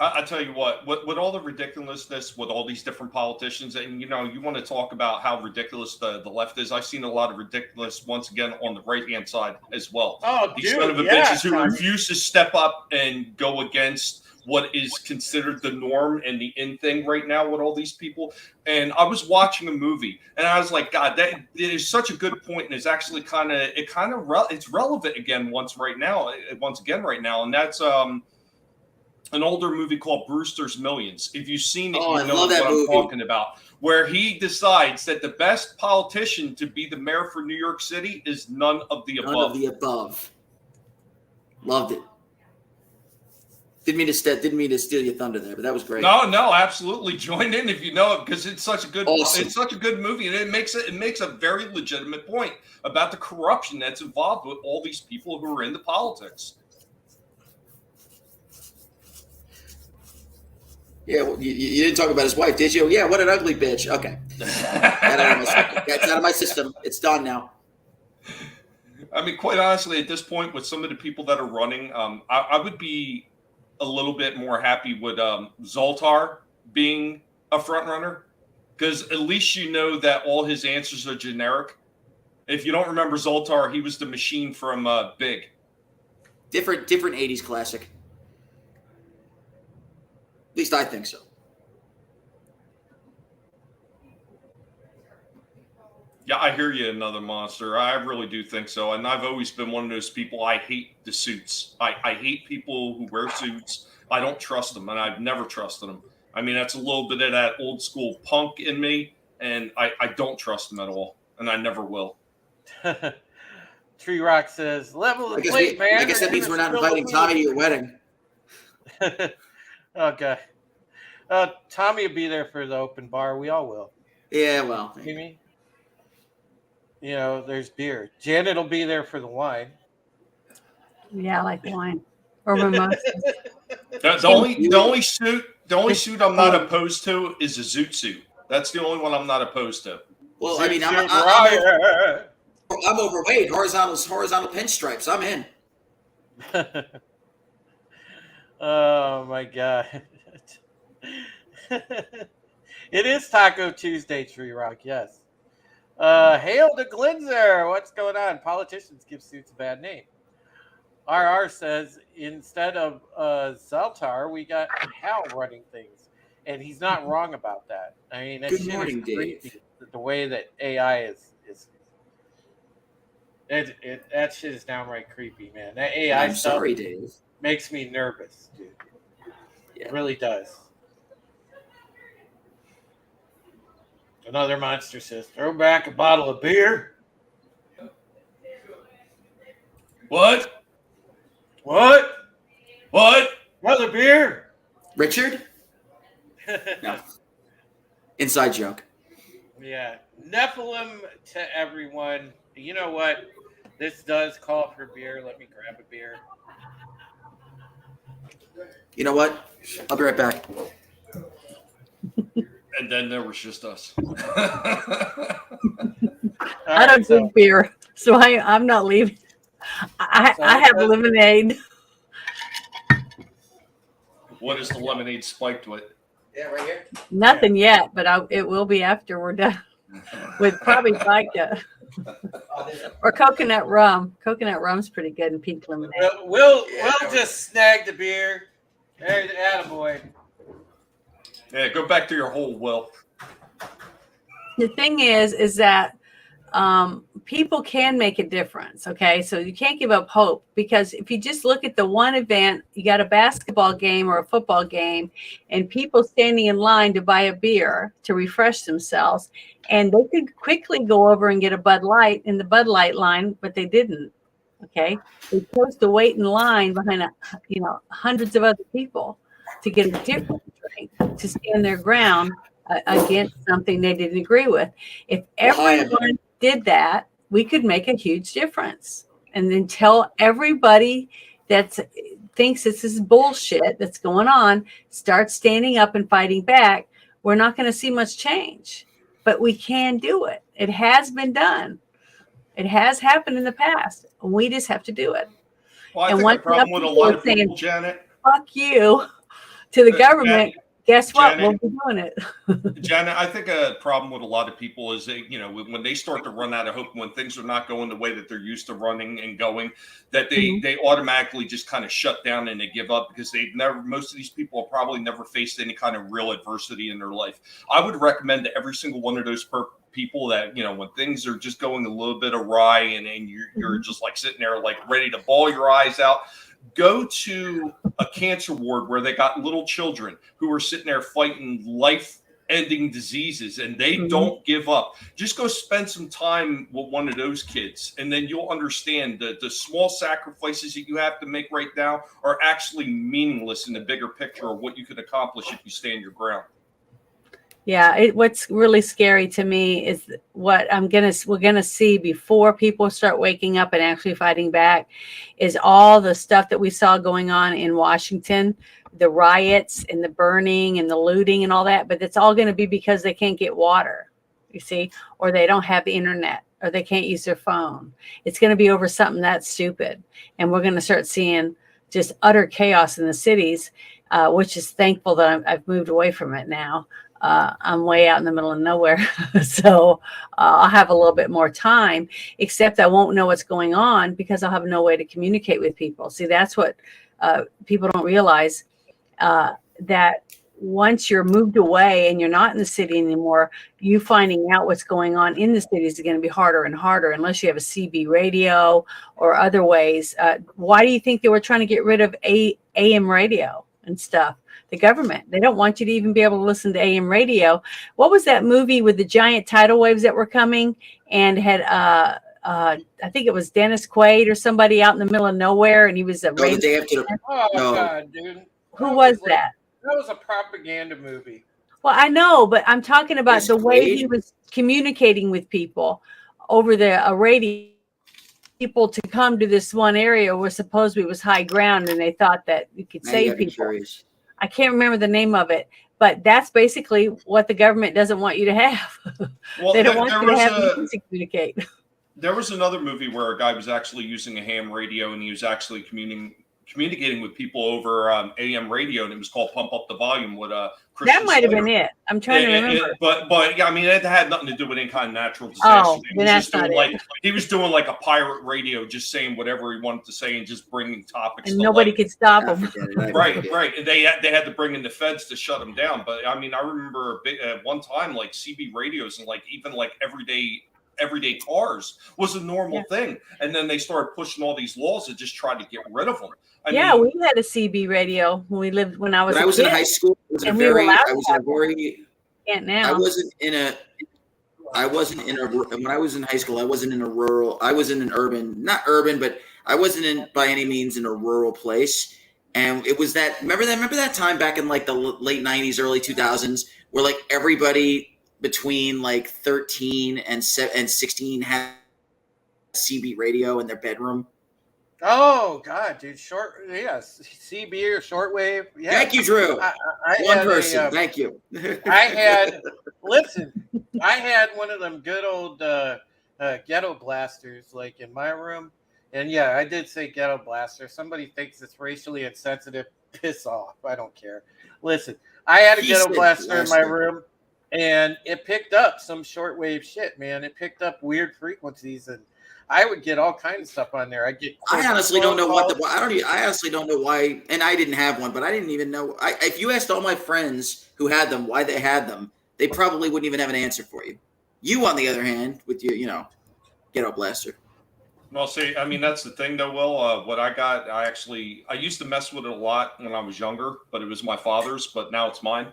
I tell you what, with all the ridiculousness with all these different politicians, and you know, you want to talk about how ridiculous the left is. I've seen a lot of ridiculous once again on the right hand side as well. Oh, these son of a bitches who refuse to step up and go against what is considered the norm and the in thing right now with all these people. And I was watching a movie, and I was like, God, that it is such a good point, and it's actually it's relevant again once again right now, and that's an older movie called Brewster's Millions. If you've seen it, you know what I'm talking about. Where he decides that the best politician to be the mayor for New York City is none of the above. None of the above. Loved it. Didn't mean to steal your thunder there, but that was great. No, absolutely. Join in if you know it, because it's such a good It's such a good movie, and it makes a very legitimate point about the corruption that's involved with all these people who are into politics. Yeah, well, you didn't talk about his wife, did you? Yeah, what an ugly bitch. Okay. That's out of my system. It's done now. I mean, quite honestly, at this point, with some of the people that are running, I would be a little bit more happy with Zoltar being a front runner, because at least you know that all his answers are generic. If you don't remember Zoltar, he was the machine from Big. Different 80s classic. At least I think so. Yeah, I hear you, Another Monster. I really do think so. And I've always been one of those people. I hate the suits. I hate people who wear suits. I don't trust them, and I've never trusted them. I mean, that's a little bit of that old school punk in me, and I don't trust them at all, and I never will. Tree Rock says, level the plate, man. I guess that means we're not inviting Tommy to your wedding. Okay. Tommy will be there for the open bar. We all will. Yeah, well. Amy? You know, there's beer. Janet will be there for the wine. Yeah, I like wine. Or mimosas. The only suit I'm not opposed to is a zoot suit. That's the only one I'm not opposed to. Well, zoot, I mean, I'm overweight. Horizontal pinstripes. I'm in. Oh my God. It is Taco Tuesday, Tree Rock, yes. Hail to Glinzer. What's going on? Politicians give suits a bad name. RR says instead of Zoltar, we got Hal running things. And he's not wrong about that. I mean, that shit is creepy. The way that AI is that shit is downright creepy, man. That AI stuff Dave. Makes me nervous, dude. Yeah. It really does. Another monster says, throw back a bottle of beer. What? Another beer? Richard? No. Inside joke. Yeah. Nephilim to everyone. You know what? This does call for beer. Let me grab a beer. You know what? I'll be right back. And then there was just us. I don't drink beer, so I'm not leaving. I have lemonade. What is the lemonade spiked with? Yeah, right here. Nothing yet, but it will be after we're done. With probably vodka or coconut rum. Coconut rum's pretty good in pink lemonade. We'll just snag the beer. There's attaboy. Yeah, go back to your hole, Will. The thing is that people can make a difference. Okay, so you can't give up hope, because if you just look at the one event, you got a basketball game or a football game, and people standing in line to buy a beer to refresh themselves, and they could quickly go over and get a Bud Light in the Bud Light line, but they didn't. Okay, they chose to wait in line behind hundreds of other people to get a different drink, to stand their ground against something they didn't agree with. If everyone did that, we could make a huge difference. And then tell everybody that thinks this is bullshit that's going on, start standing up and fighting back. We're not going to see much change, but we can do it. It has been done. It has happened in the past. We just have to do it. Well, I think the problem with a lot of people, Janet. Fuck you to the government. Guess what? Janet, we'll be doing it. Janet, I think a problem with a lot of people is when they start to run out of hope, when things are not going the way that they're used to running and going, that they automatically just kind of shut down and they give up, because most of these people have probably never faced any kind of real adversity in their life. I would recommend to every single one of those people that, when things are just going a little bit awry and you're just like sitting there like ready to bawl your eyes out, go to a cancer ward where they got little children who are sitting there fighting life-ending diseases, and they don't give up. Just go spend some time with one of those kids, and then you'll understand that the small sacrifices that you have to make right now are actually meaningless in the bigger picture of what you could accomplish if you stand your ground. Yeah, what's really scary to me is what we're gonna see before people start waking up and actually fighting back, is all the stuff that we saw going on in Washington, the riots and the burning and the looting and all that. But it's all going to be because they can't get water, you see, or they don't have the internet, or they can't use their phone. It's going to be over something that's stupid, and we're going to start seeing just utter chaos in the cities, which is thankful that I've moved away from it now. I'm way out in the middle of nowhere. So I'll have a little bit more time, except I won't know what's going on because I'll have no way to communicate with people. See, that's what people don't realize, that once you're moved away and you're not in the city anymore, you finding out what's going on in the cities is going to be harder and harder unless you have a CB radio or other ways. Why do you think they were trying to get rid of AM radio and stuff? The government, they don't want you to even be able to listen to AM radio. What was that movie with the giant tidal waves that were coming and had, I think it was Dennis Quaid or somebody out in the middle of nowhere, and he was a the day after God, dude. Who was that? That was a propaganda movie. Well, I know, but I'm talking about Dennis the way Quaid? he was communicating with people over the radio. People to come to this one area where supposedly was high ground, and they thought that you could save people. Curious. I can't remember the name of it, but that's basically what the government doesn't want you to have. Well, they don't want you to have anything to communicate. There was another movie where a guy was actually using a ham radio, and he was actually communicating with people over AM radio, and it was called "Pump Up the Volume" with Christian That might have Slater. been it. I'm trying to remember. But yeah, I mean, it had nothing to do with any kind of natural disaster. Oh, then that's not it. He was doing like a pirate radio, just saying whatever he wanted to say and just bringing topics. And nobody could stop him. Right. And they had to bring in the feds to shut him down. But I mean, I remember at one time, like CB radios and like even like everyday cars was a normal thing, and then they started pushing all these laws to just try to get rid of them. I mean, we had a CB radio when I was in high school. I wasn't in a when I was in high school. I wasn't in a rural. I was in an urban, not urban, but I wasn't by any means in a rural place. And it was that, remember that time back in like the late 90s, early 2000s, where like everybody between like 13 and 16 had CB radio in their bedroom? Oh God, dude! CB or shortwave. Yeah. Thank you, Drew. One person. Thank you. I had one of them good old ghetto blasters like in my room, and yeah, I did say ghetto blaster. Somebody thinks it's racially insensitive. Piss off! I don't care. Listen, I had a ghetto blaster in my room, and it picked up some shortwave shit, man. It picked up weird frequencies and. I would get all kinds of stuff on there. I honestly don't know I honestly don't know why, and I didn't have one, but I didn't even know. If you asked all my friends who had them why they had them, they probably wouldn't even have an answer for you. You, on the other hand, with your, ghetto blaster. Well, see, I mean, that's the thing, though, Will. What I got, I used to mess with it a lot when I was younger, but it was my father's, but now it's mine.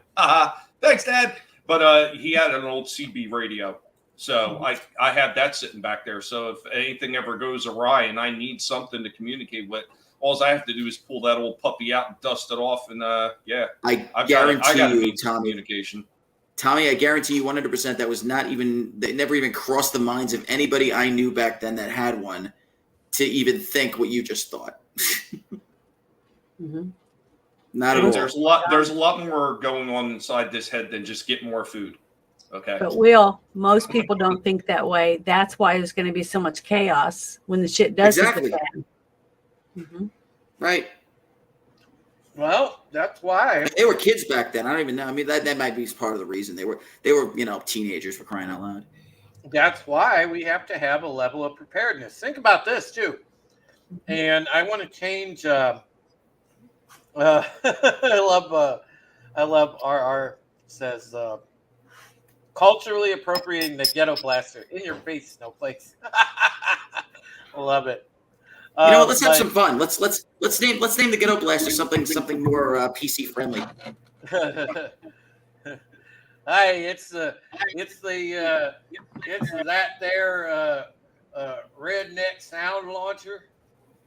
Thanks, Dad. But he had an old CB radio. So I have that sitting back there. So if anything ever goes awry and I need something to communicate with, all I have to do is pull that old puppy out and dust it off. And I guarantee you, Tommy, communication. Tommy, I guarantee you 100% that was they never even crossed the minds of anybody I knew back then that had one to even think what you just thought. Mm-hmm. Not at all. There's a lot more going on inside this head than just get more food. Okay. But most people don't think that way. That's why there's going to be so much chaos when the shit does hit the fan. Mm-hmm. Right. Well, that's why they were kids back then. I don't even know. I mean, that might be part of the reason they were teenagers, for crying out loud. That's why we have to have a level of preparedness. Think about this too. And I want to change. I love RR says. Culturally appropriating the ghetto blaster in your face, Snowflakes. I love it. Let's have some fun. Let's name the ghetto blaster something more PC friendly. Hey, it's that redneck sound launcher.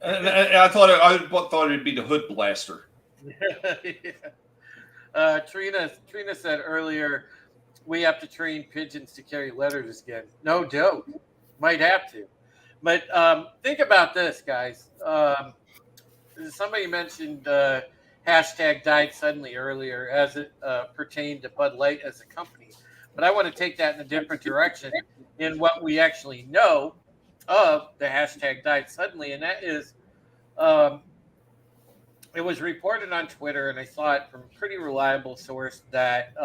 I thought it'd be the hood blaster. Trina said earlier. We have to train pigeons to carry letters again. No joke. Might have to. But think about this, guys. Somebody mentioned hashtag died suddenly earlier as it pertained to Bud Light as a company. But I want to take that in a different direction in what we actually know of the hashtag died suddenly. And that is, it was reported on Twitter, and I saw it from a pretty reliable source that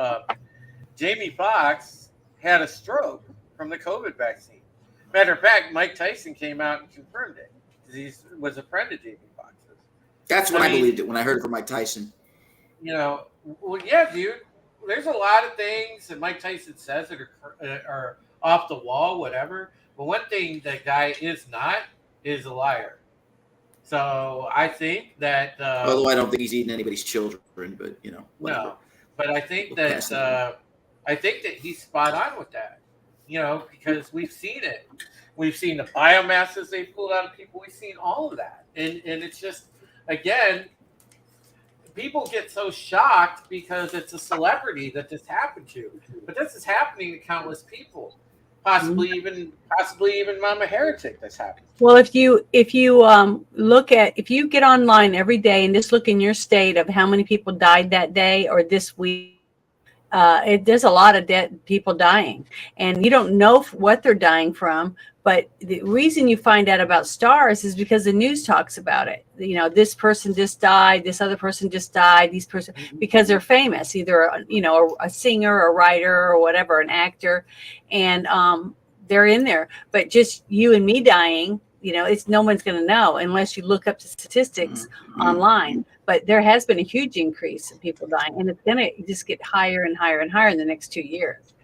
Jamie Foxx had a stroke from the COVID vaccine. Matter of fact, Mike Tyson came out and confirmed it. He was a friend of Jamie Foxx's. That's when I believed it, when I heard it from Mike Tyson. Well, yeah, dude. There's a lot of things that Mike Tyson says that are off the wall, whatever. But one thing that guy is not is a liar. So I think that... although I don't think he's eating anybody's children, but, whatever. No, but I think that... I think that he's spot on with that, because we've seen it. We've seen the biomasses they pulled out of people. We've seen all of that. And it's just, again, people get so shocked because it's a celebrity that this happened to. But this is happening to countless people, possibly even Mama Heretic that's happening. Well, if you if you get online every day and just look in your state of how many people died that day or this week, there's a lot of dead people dying, and you don't know what they're dying from. But the reason you find out about stars is because the news talks about it. This person just died, this other person just died, because they're famous, either a singer, a writer, or whatever, an actor, and they're in there. But just you and me dying, it's no one's going to know unless you look up the statistics online. But there has been a huge increase in people dying, and it's going to just get higher and higher and higher in the next 2 years.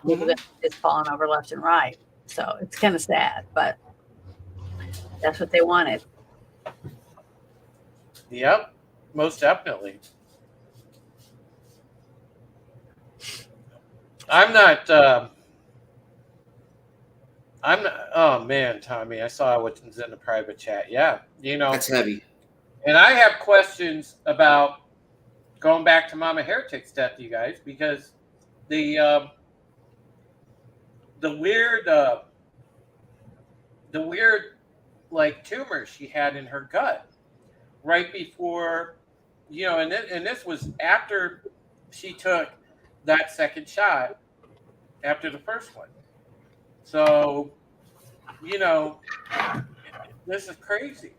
People that just falling over left and right. So it's kind of sad, but that's what they wanted. Yep, most definitely. I'm Oh man, Tommy, I saw what's in the private chat. Yeah, that's heavy. And I have questions about going back to Mama Heretic's death, you guys, because the weird like tumor she had in her gut right before, and this was after she took that second shot after the first one. So, this is crazy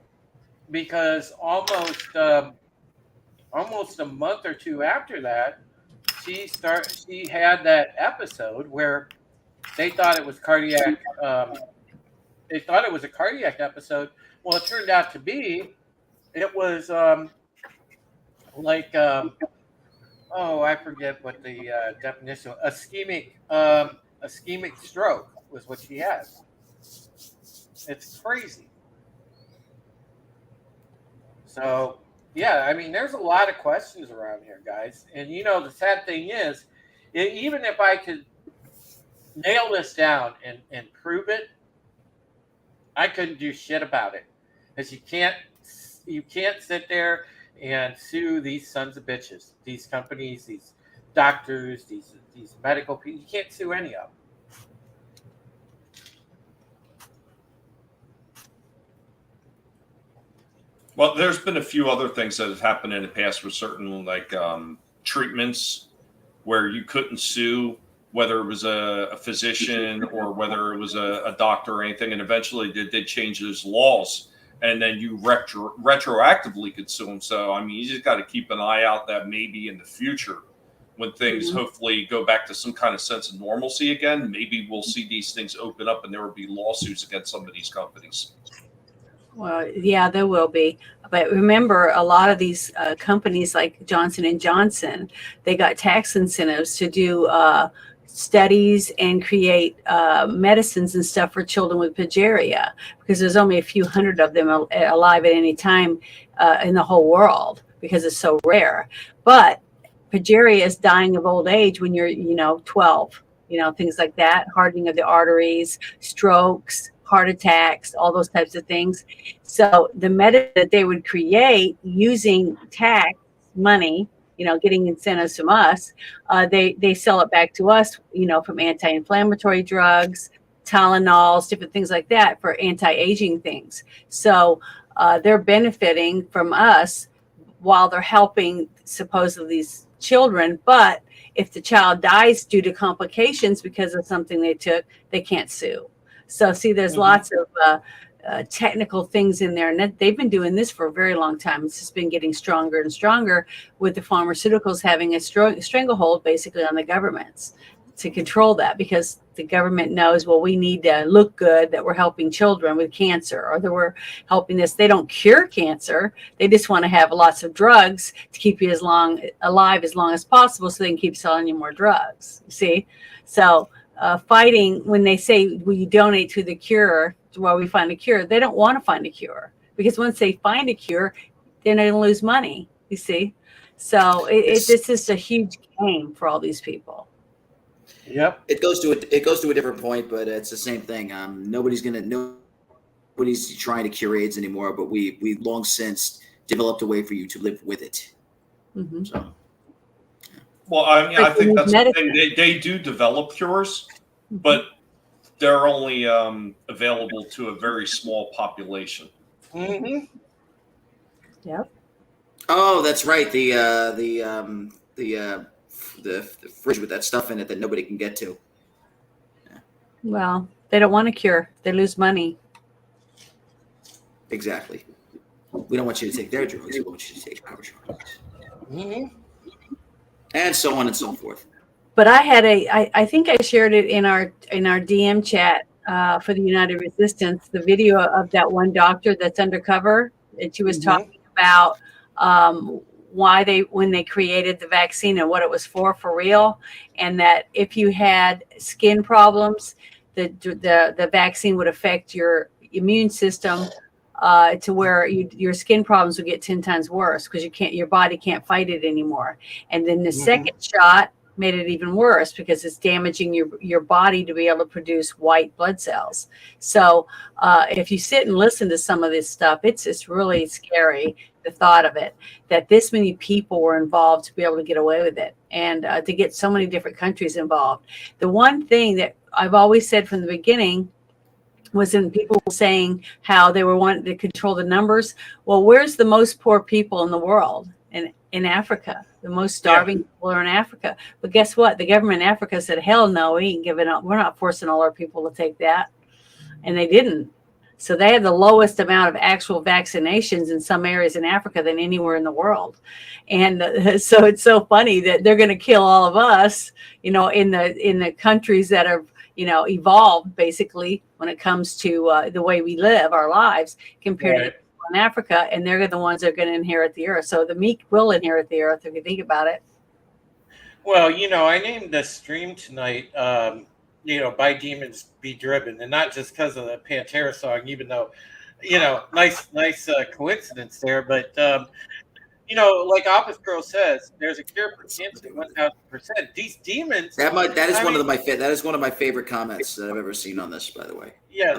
because almost a month or two after that, she had that episode where they thought it was cardiac. They thought it was a cardiac episode. Well, it turned out to be, it was I forget what the definition. Ischemic stroke was what she had. It's crazy. So, yeah, I mean, there's a lot of questions around here, guys. And, the sad thing is, even if I could nail this down and prove it, I couldn't do shit about it. Because you can't sit there and sue these sons of bitches, these companies, these doctors, these medical people. You can't sue any of them. Well, there's been a few other things that have happened in the past with certain treatments where you couldn't sue, whether it was a physician or whether it was a doctor or anything. And eventually they did change those laws, and then you retroactively could sue them. So, I mean, you just got to keep an eye out that maybe in the future, when things hopefully go back to some kind of sense of normalcy again, maybe we'll see these things open up and there will be lawsuits against some of these companies. Well, yeah, there will be. But remember, a lot of these companies like Johnson & Johnson, they got tax incentives to do studies and create medicines and stuff for children with progeria, because there's only a few hundred of them alive at any time in the whole world because it's so rare. But progeria is dying of old age when you're, 12, things like that, hardening of the arteries, strokes, heart attacks, all those types of things. So the medicine that they would create using tax money, getting incentives from us, they sell it back to us, from anti-inflammatory drugs, Tylenols, different things like that for anti-aging things. So they're benefiting from us while they're helping supposedly these children. But if the child dies due to complications because of something they took, they can't sue. So see, there's lots of technical things in there, and they've been doing this for a very long time. It's just been getting stronger and stronger with the pharmaceuticals having a stranglehold basically on the governments to control that, because the government knows, well, we need to look good that we're helping children with cancer, or that we're helping this. They don't cure cancer. They just want to have lots of drugs to keep you alive as long as possible so they can keep selling you more drugs. You see? So fighting, when they say, will you donate to the cure while we find a cure, they don't want to find a cure, because once they find a cure, they're going to lose money, you see? So this is a huge game for all these people. Yep. It goes to a different point, but it's the same thing. Nobody's trying to cure AIDS anymore, but we've long since developed a way for you to live with it. Mm-hmm. So. Well, I mean, I think that's the thing. They do develop cures, but they're only available to a very small population. Mm-hmm. Yep. Oh, that's right. The fridge with that stuff in it that nobody can get to. Yeah. Well, they don't want a cure. They lose money. Exactly. We don't want you to take their drugs. We want you to take our drugs. Mm-hmm. And so on and so forth. But I had I think I shared it in our DM chat for the United Resistance, the video of that one doctor that's undercover, and she was talking about why when they created the vaccine and what it was for real, and that if you had skin problems, the vaccine would affect your immune system to where your skin problems would get 10 times worse because your body can't fight it anymore. And then the second shot made it even worse because it's damaging your body to be able to produce white blood cells. So if you sit and listen to some of this stuff, it's just really scary, the thought of it, that this many people were involved to be able to get away with it, and to get so many different countries involved. The one thing that I've always said from the beginning was in people saying how they were wanting to control the numbers. Well, where's the most poor people in the world? In Africa. The most starving people are in Africa. But guess what? The government in Africa said, hell no, we ain't giving up. We're not forcing all our people to take that. And they didn't. So they have the lowest amount of actual vaccinations in some areas in Africa than anywhere in the world. And so it's so funny that they're going to kill all of us, in the countries that are, evolved basically when it comes to the way we live our lives compared to in Africa, and they're the ones that are going to inherit the earth. So the meek will inherit the earth if you think about it. Well, I named the stream tonight, By Demons Be Driven, and not just because of the Pantera song, even though, nice coincidence there. But, like Office Girl says, there's a cure for cancer, 1,000%. These demons. That is one of my favorite comments that I've ever seen on this, by the way. Yeah,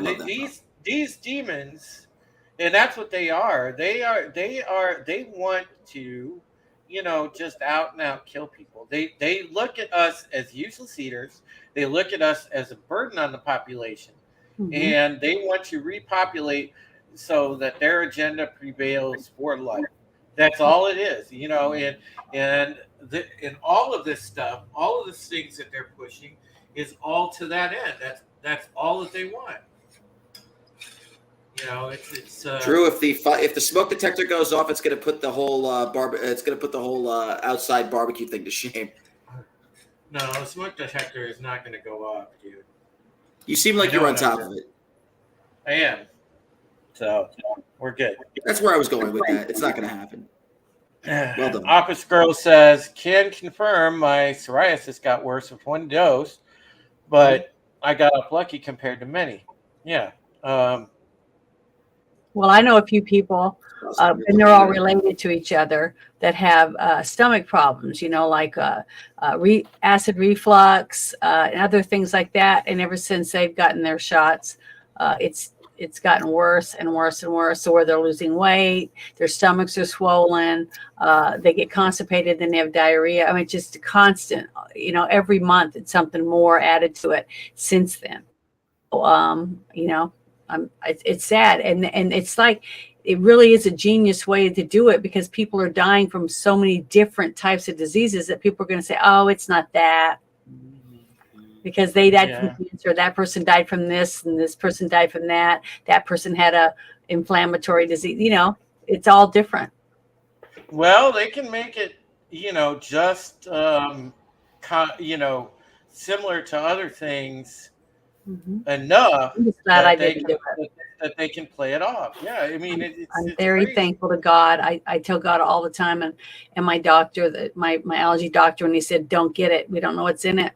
these demons. And that's what they are. They want to, just out and out kill people. They look at us as useless eaters. They look at us as a burden on the population. Mm-hmm. And they want to repopulate so that their agenda prevails for life. That's all it is, and all of this stuff, all of the things that they're pushing is all to that end. That's all that they want. It's Drew. If the smoke detector goes off, it's going to put the whole outside barbecue thing to shame. No, the smoke detector is not going to go off, dude. You seem like you're on top of it. I am. So we're good. That's where I was going with that. It's not going to happen. Well done. Office Girl says, can confirm my psoriasis got worse with one dose, but I got up lucky compared to many. Yeah. Well, I know a few people, and they're all related to each other, that have stomach problems, like acid reflux and other things like that. And ever since they've gotten their shots, it's gotten worse and worse and worse. So where they're losing weight, their stomachs are swollen, they get constipated, then they have diarrhea. I mean, just constant, every month it's something more added to it since then. It's sad, and it's like it really is a genius way to do it, because people are dying from so many different types of diseases that people are going to say, oh, it's not that, because they died from cancer, that person died from this, and this person died from that, that person had a inflammatory disease. It's all different. Well, they can make it just similar to other things. Mm-hmm. Enough that they can play it off. Yeah, I mean, I'm very crazy. Thankful to God. I tell God all the time, and my doctor, my allergy doctor, when he said, "Don't get it. We don't know what's in it.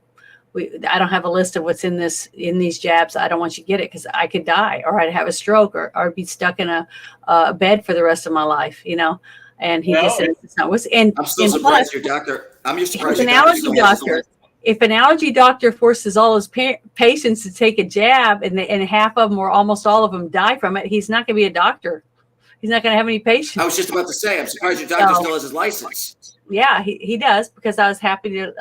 I don't have a list of what's in these jabs. I don't want you to get it because I could die, or I'd have a stroke, or I'd be stuck in a bed for the rest of my life." And he just said, "It's not what's." And I'm still surprised your doctor. I'm just surprised your allergy doctor. If an allergy doctor forces all his patients to take a jab and half of them or almost all of them die from it, he's not going to be a doctor. He's not going to have any patients. I was just about to say, I'm surprised your doctor still has his license. Yeah, he does, because I was lucky to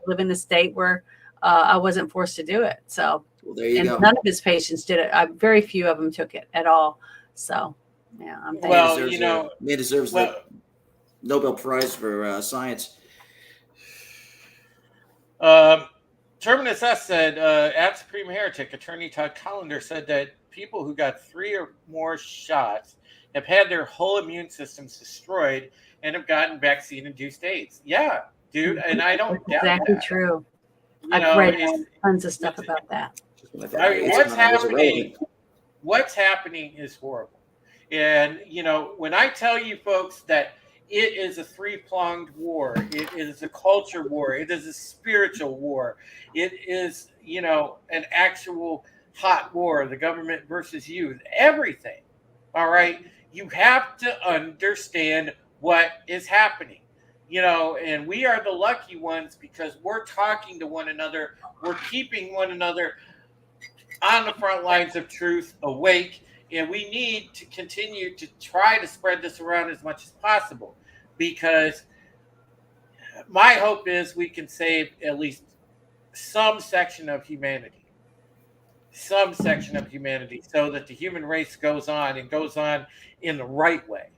live in a state where I wasn't forced to do it. So, there you go. None of his patients did it. Very few of them took it at all. So, yeah, I'm thankful. Well, man deserves the Nobel Prize for science. Terminus S said, at Supreme Heretic, attorney Todd Collender said that people who got 3 or more shots have had their whole immune systems destroyed and have gotten vaccine-induced AIDS. Yeah, dude, and I don't doubt exactly that. True. I've read tons of stuff about that. I mean, what's happening is horrible. And, when I tell you folks that it is a 3-pronged war. It is a culture war. It is a spiritual war. It is, an actual hot war, the government versus you, everything. All right. You have to understand what is happening. and we are the lucky ones because we're talking to one another. We're keeping one another on the front lines of truth awake. And we need to continue to try to spread this around as much as possible, because my hope is we can save at least some section of humanity, so that the human race goes on in the right way.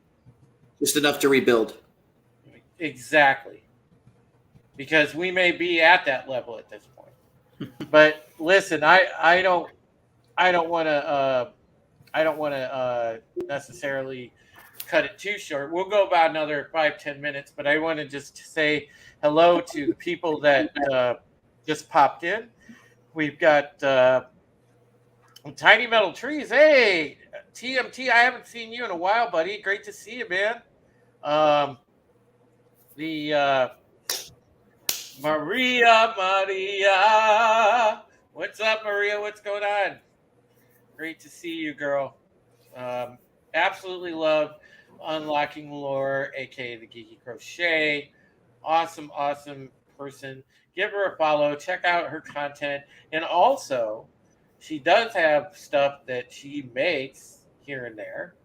Just enough to rebuild. Exactly. Because we may be at that level at this point. But listen, I don't want to necessarily cut it too short. We'll go about another 5-10 minutes, but I want to just say hello to the people that just popped in. We've got Tiny Metal Trees. Hey, TMT, I haven't seen you in a while, buddy. Great to see you, man. Maria. What's up, Maria? What's going on? Great to see you, girl. Absolutely love Unlocking Lore, aka the Geeky Crochet. Awesome person. Give her a follow. Check out her content. And also, she does have stuff that she makes here and there.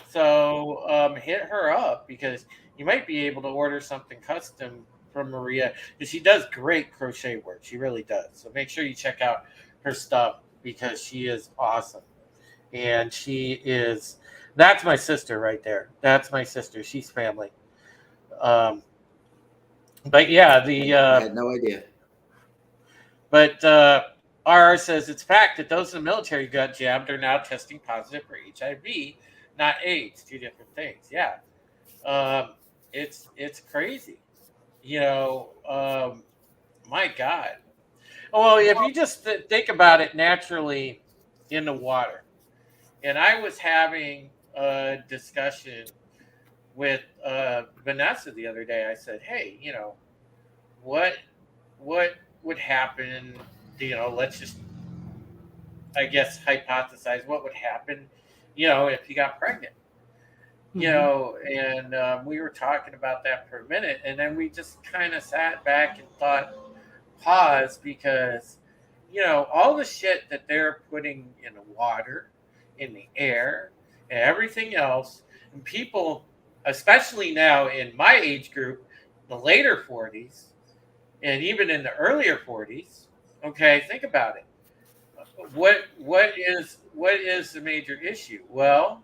So hit her up, because you might be able to order something custom from Maria, because she does great crochet work. She really does. So make sure you check out her stuff, because she is awesome. And that's my sister right there. That's my sister. She's family. But yeah, I had no idea. But RR says it's fact that those in the military who got jabbed are now testing positive for HIV, not AIDS. Two different things. Yeah. It's crazy. My God. Well, if you just think about it naturally in the water. And I was having a discussion with Vanessa the other day. I said, hey, what would happen, let's just, I guess, hypothesize what would happen, if you got pregnant. And we were talking about that for a minute, and then we just kind of sat back and paused, because, all the shit that they're putting in the water, in the air, and everything else, and people, especially now in my age group, the later 40s, and even in the earlier 40s, okay, think about it. What is the major issue? Well,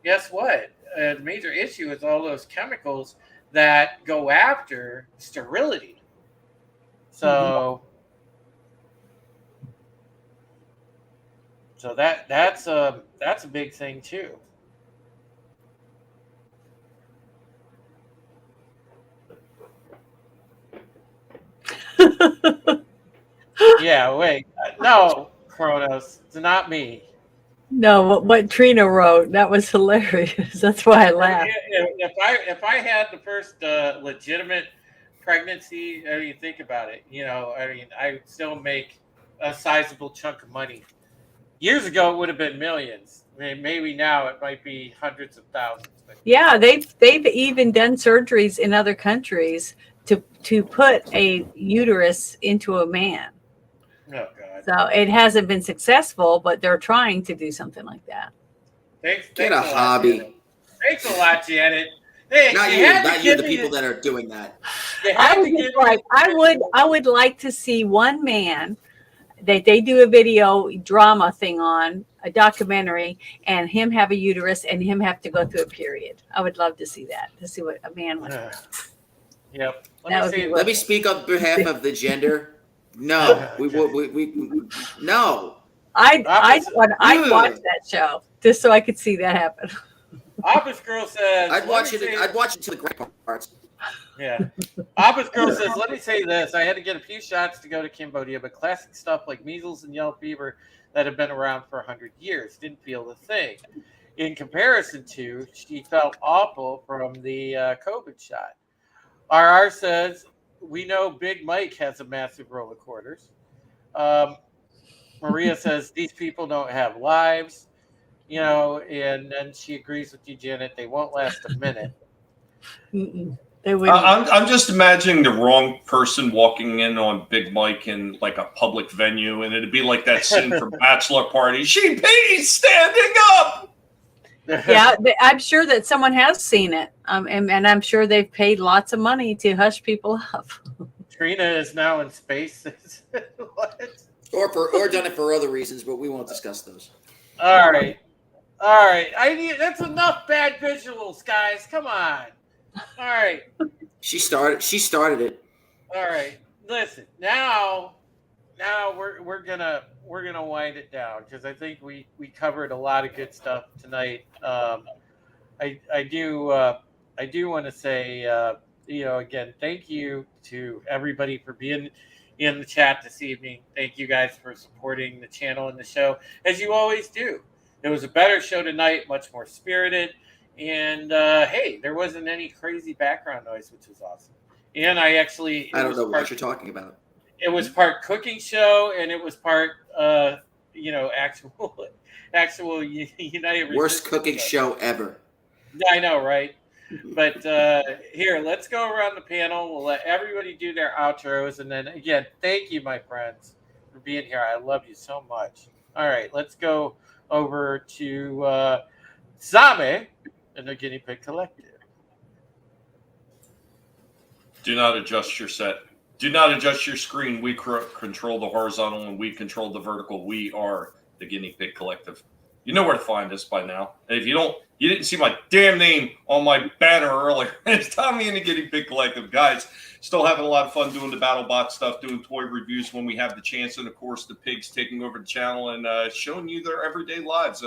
guess what? The major issue is all those chemicals that go after sterility. So, that's a big thing too. Yeah, wait. No, Kronos, it's not me. No, what Trina wrote, that was hilarious. That's why I laughed. If I had the first legitimate pregnancy, think about it. I would still make a sizable chunk of money. Years ago, it would have been millions. Maybe now it might be hundreds of thousands. Yeah, they've even done surgeries in other countries to put a uterus into a man. Oh, God. So it hasn't been successful, but they're trying to do something like that. Thanks a hobby. Janet. Thanks a lot, Janet. Hey, not you, the people that are doing that. I would like to see one man that they do a video drama thing on, a documentary, and him have a uterus and him have to go through a period. I would love to see that, to see what a man would. Yep. Let me speak on behalf of the gender. No, we no. I'd watch that show just so I could see that happen. Office Girl says I'd watch it to the great parts. Yeah. Office Girl says, let me say this. I had to get a few shots to go to Cambodia, but classic stuff like measles and yellow fever that have been around for 100 years didn't feel the thing. In comparison to, she felt awful from the COVID shot. RR says, we know Big Mike has a massive roll of quarters. Maria says, these people don't have lives, and then she agrees with you, Janet. They won't last a minute. They wouldn't. I'm just imagining the wrong person walking in on Big Mike in like a public venue, and it'd be like that scene from Bachelor Party. She pees standing up. Yeah, I'm sure that someone has seen it, and I'm sure they've paid lots of money to hush people up. Trina is now in space. What? Or done it for other reasons, but we won't discuss those. All right. That's enough bad visuals, guys. Come on. All right. She started it. All right. Listen. Now we're gonna wind it down because I think we covered a lot of good stuff tonight. I do want to say again, thank you to everybody for being in the chat this evening. Thank you guys for supporting the channel and the show as you always do. It was a better show tonight, much more spirited. And hey, there wasn't any crazy background noise, which was awesome. And I don't know what you're talking about. It was part cooking show, and it was part actual United. Worst cooking show ever. I know, right? But here, let's go around the panel. We'll let everybody do their outros, and then again, thank you, my friends, for being here. I love you so much. All right, let's go over to Zame and the Guinea Pig Collective. Do not adjust your set. Do not adjust your screen. We control the horizontal and we control the vertical. We are the Guinea Pig Collective. You know where to find us by now. And if you didn't see my damn name on my banner earlier. It's Tommy and the Guinea Pig Collective. Guys, still having a lot of fun doing the BattleBot stuff, doing toy reviews when we have the chance. And, of course, the pigs taking over the channel and showing you their everyday lives.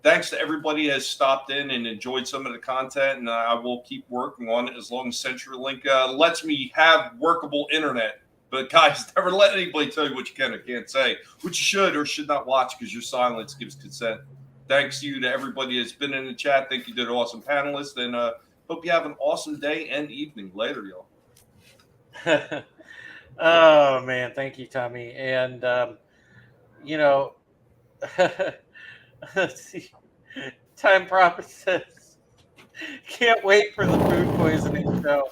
Thanks to everybody who has stopped in and enjoyed some of the content, and I will keep working on it as long as CenturyLink lets me have workable internet. But guys, never let anybody tell you what you can or can't say, what you should or should not watch, because your silence gives consent. Thanks you to everybody that's been in the chat. Thank you to the awesome panelists, and hope you have an awesome day and evening. Later, y'all. Oh man, thank you, Tommy. And let's see. Time Prophet says, can't wait for the food poisoning show.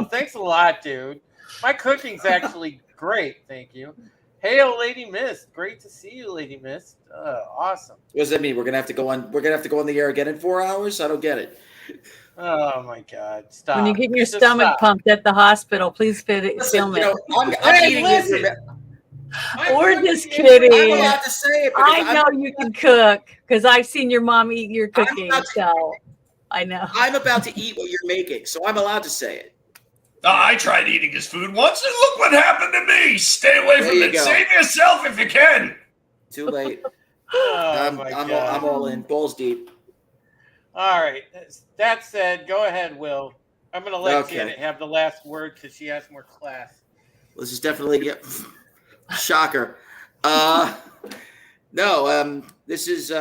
Thanks a lot, dude. My cooking's actually great, thank you. Hail, Lady Mist. Great to see you, Lady Mist. Awesome. What does that mean? We're gonna have to go on the air again in 4 hours? I don't get it. Oh my God! Stop. When you get your stomach pumped at the hospital, please film it. I'm eating this. We're just kidding. I'm allowed to say it. I know you can cook because I've seen your mom eat your cooking. So I know. I'm about to eat what you're making, so I'm allowed to say it. I tried eating his food once, and look what happened to me. Stay away from it. Save yourself if you can. Too late. I'm all in. Balls deep. All right. That said, go ahead, Will. I'm going to let Janet have the last word because she has more class. This is definitely shocker. This is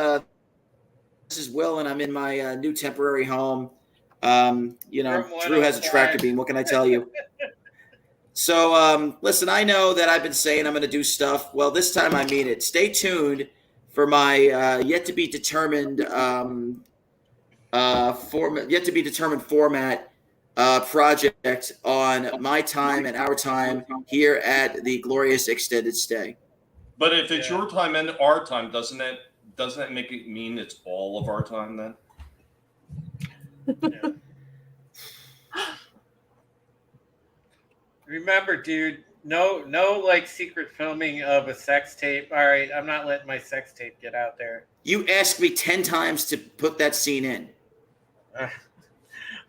Will, and I'm in my new temporary home. Drew has a tractor beam. What can I tell you? So, listen, I know that I've been saying I'm going to do stuff. Well, this time I mean it. Stay tuned for my yet to be determined format project on my time and our time here at the Glorious Extended Stay. But if it's your time and our time, doesn't that make it mean it's all of our time then? Yeah. Remember, dude, no like secret filming of a sex tape. All right, I'm not letting my sex tape get out there. You asked me 10 times to put that scene in. All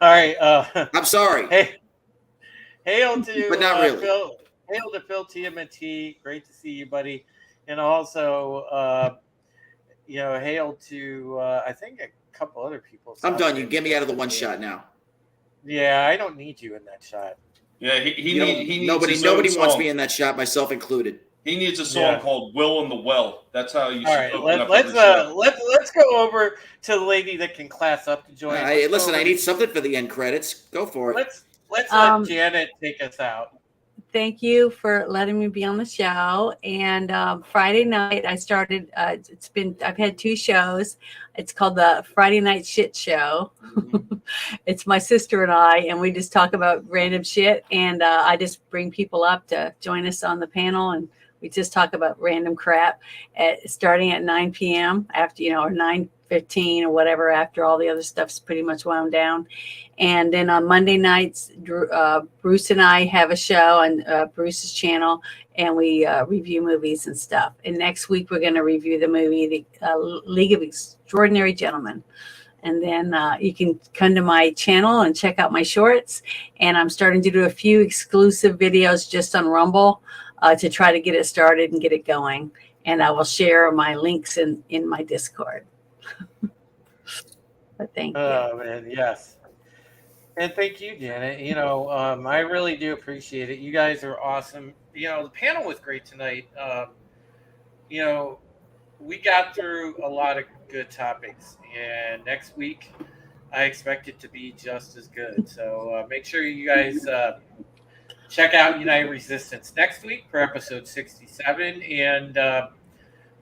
right. I'm sorry. Hey, hail to but not really. Hail to Phil TMNT. Great to see you, buddy. And also, hail to I think a couple other people. I'm done. You get me out of the one shot now. Yeah, I don't need you in that shot. Yeah, he needs nobody wants me in that shot, myself included. He needs a song called "Will in the Well." That's how you should open up. Let's go over to the lady that can class up to join. Listen, I need something for the end credits. Go for it. Let's let Janet take us out. thank you for letting me be on the show. And Friday night, I started. I've had 2 shows. It's called the Friday Night Shit Show. It's my sister and we just talk about random shit. And I just bring people up to join us on the panel, and we just talk about random crap. Starting at 9 p.m. after or 9:15 or whatever, after all the other stuff's pretty much wound down. And then on Monday nights, Bruce and I have a show on Bruce's channel, and we review movies and stuff. And next week, we're going to review the movie, The League of Extraordinary Gentlemen. And then you can come to my channel and check out my shorts. And I'm starting to do a few exclusive videos just on Rumble to try to get it started and get it going. And I will share my links in my Discord. But thank you. Oh, man, yes. And thank you, Janet. I really do appreciate it. You guys are awesome. The panel was great tonight. We got through a lot of good topics, and next week I expect it to be just as good. So make sure you guys check out United Resistance next week for episode 67. And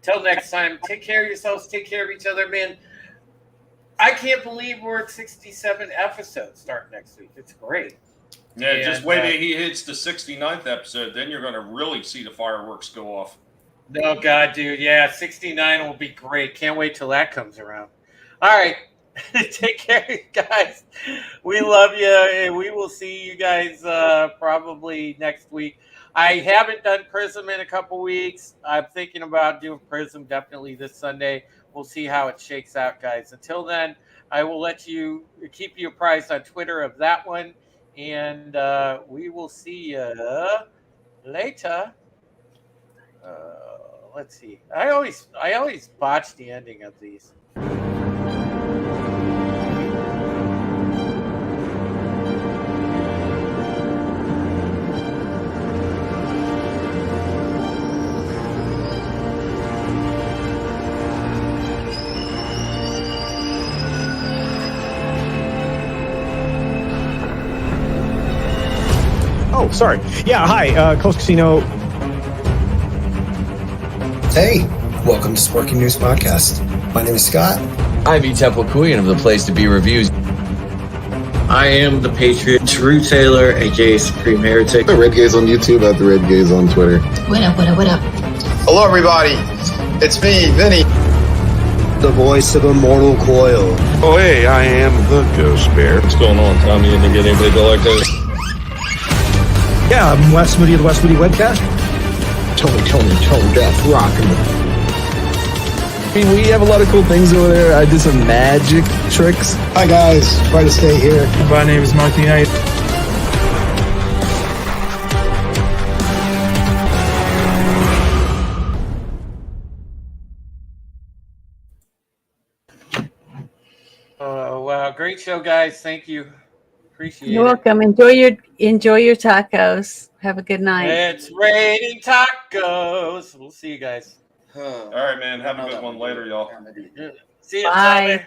till next time, take care of yourselves, take care of each other, man. I can't believe we're at 67 episodes starting next week. It's great. Yeah, just wait till he hits the 69th episode. Then you're going to really see the fireworks go off. No, God, dude. Yeah, 69 will be great. Can't wait till that comes around. All right. Take care, guys. We love you, and we will see you guys probably next week. I haven't done Prism in a couple weeks. I'm thinking about doing Prism definitely this Sunday. We'll see how it shakes out, guys. Until then, I will keep you apprised on Twitter of that one, and we will see you later. Let's see. I always botch the ending of these. Oh, sorry. Yeah, hi, Coast Casino. Hey, welcome to Sparking News Podcast. My name is Scott. I'm E. Temple Queen of the Place to Be Reviews. I am the Patriot, Drew Taylor, aka Supreme Heretic. The Red Gaze on YouTube, at the Red Gaze on Twitter. What up, what up, what up? Hello, everybody. It's me, Vinny. The voice of Immortal Coil. Oh, hey, I am the Ghost Bear. What's going on, Tommy? You didn't get anybody to like this? Yeah, I'm Wes Moody of the Wes Moody Webcast. Tone Death rocking. I mean, we have a lot of cool things over there. I did some magic tricks. Hi, guys. Try to stay here. My name is Mark the Knight. Wow, great show, guys. Thank you. Appreciate it. You're welcome. Enjoy your tacos. Have a good night. It's raining tacos. We'll see you guys. All right, man. Have a good one later, y'all. See you. Bye. Tommy.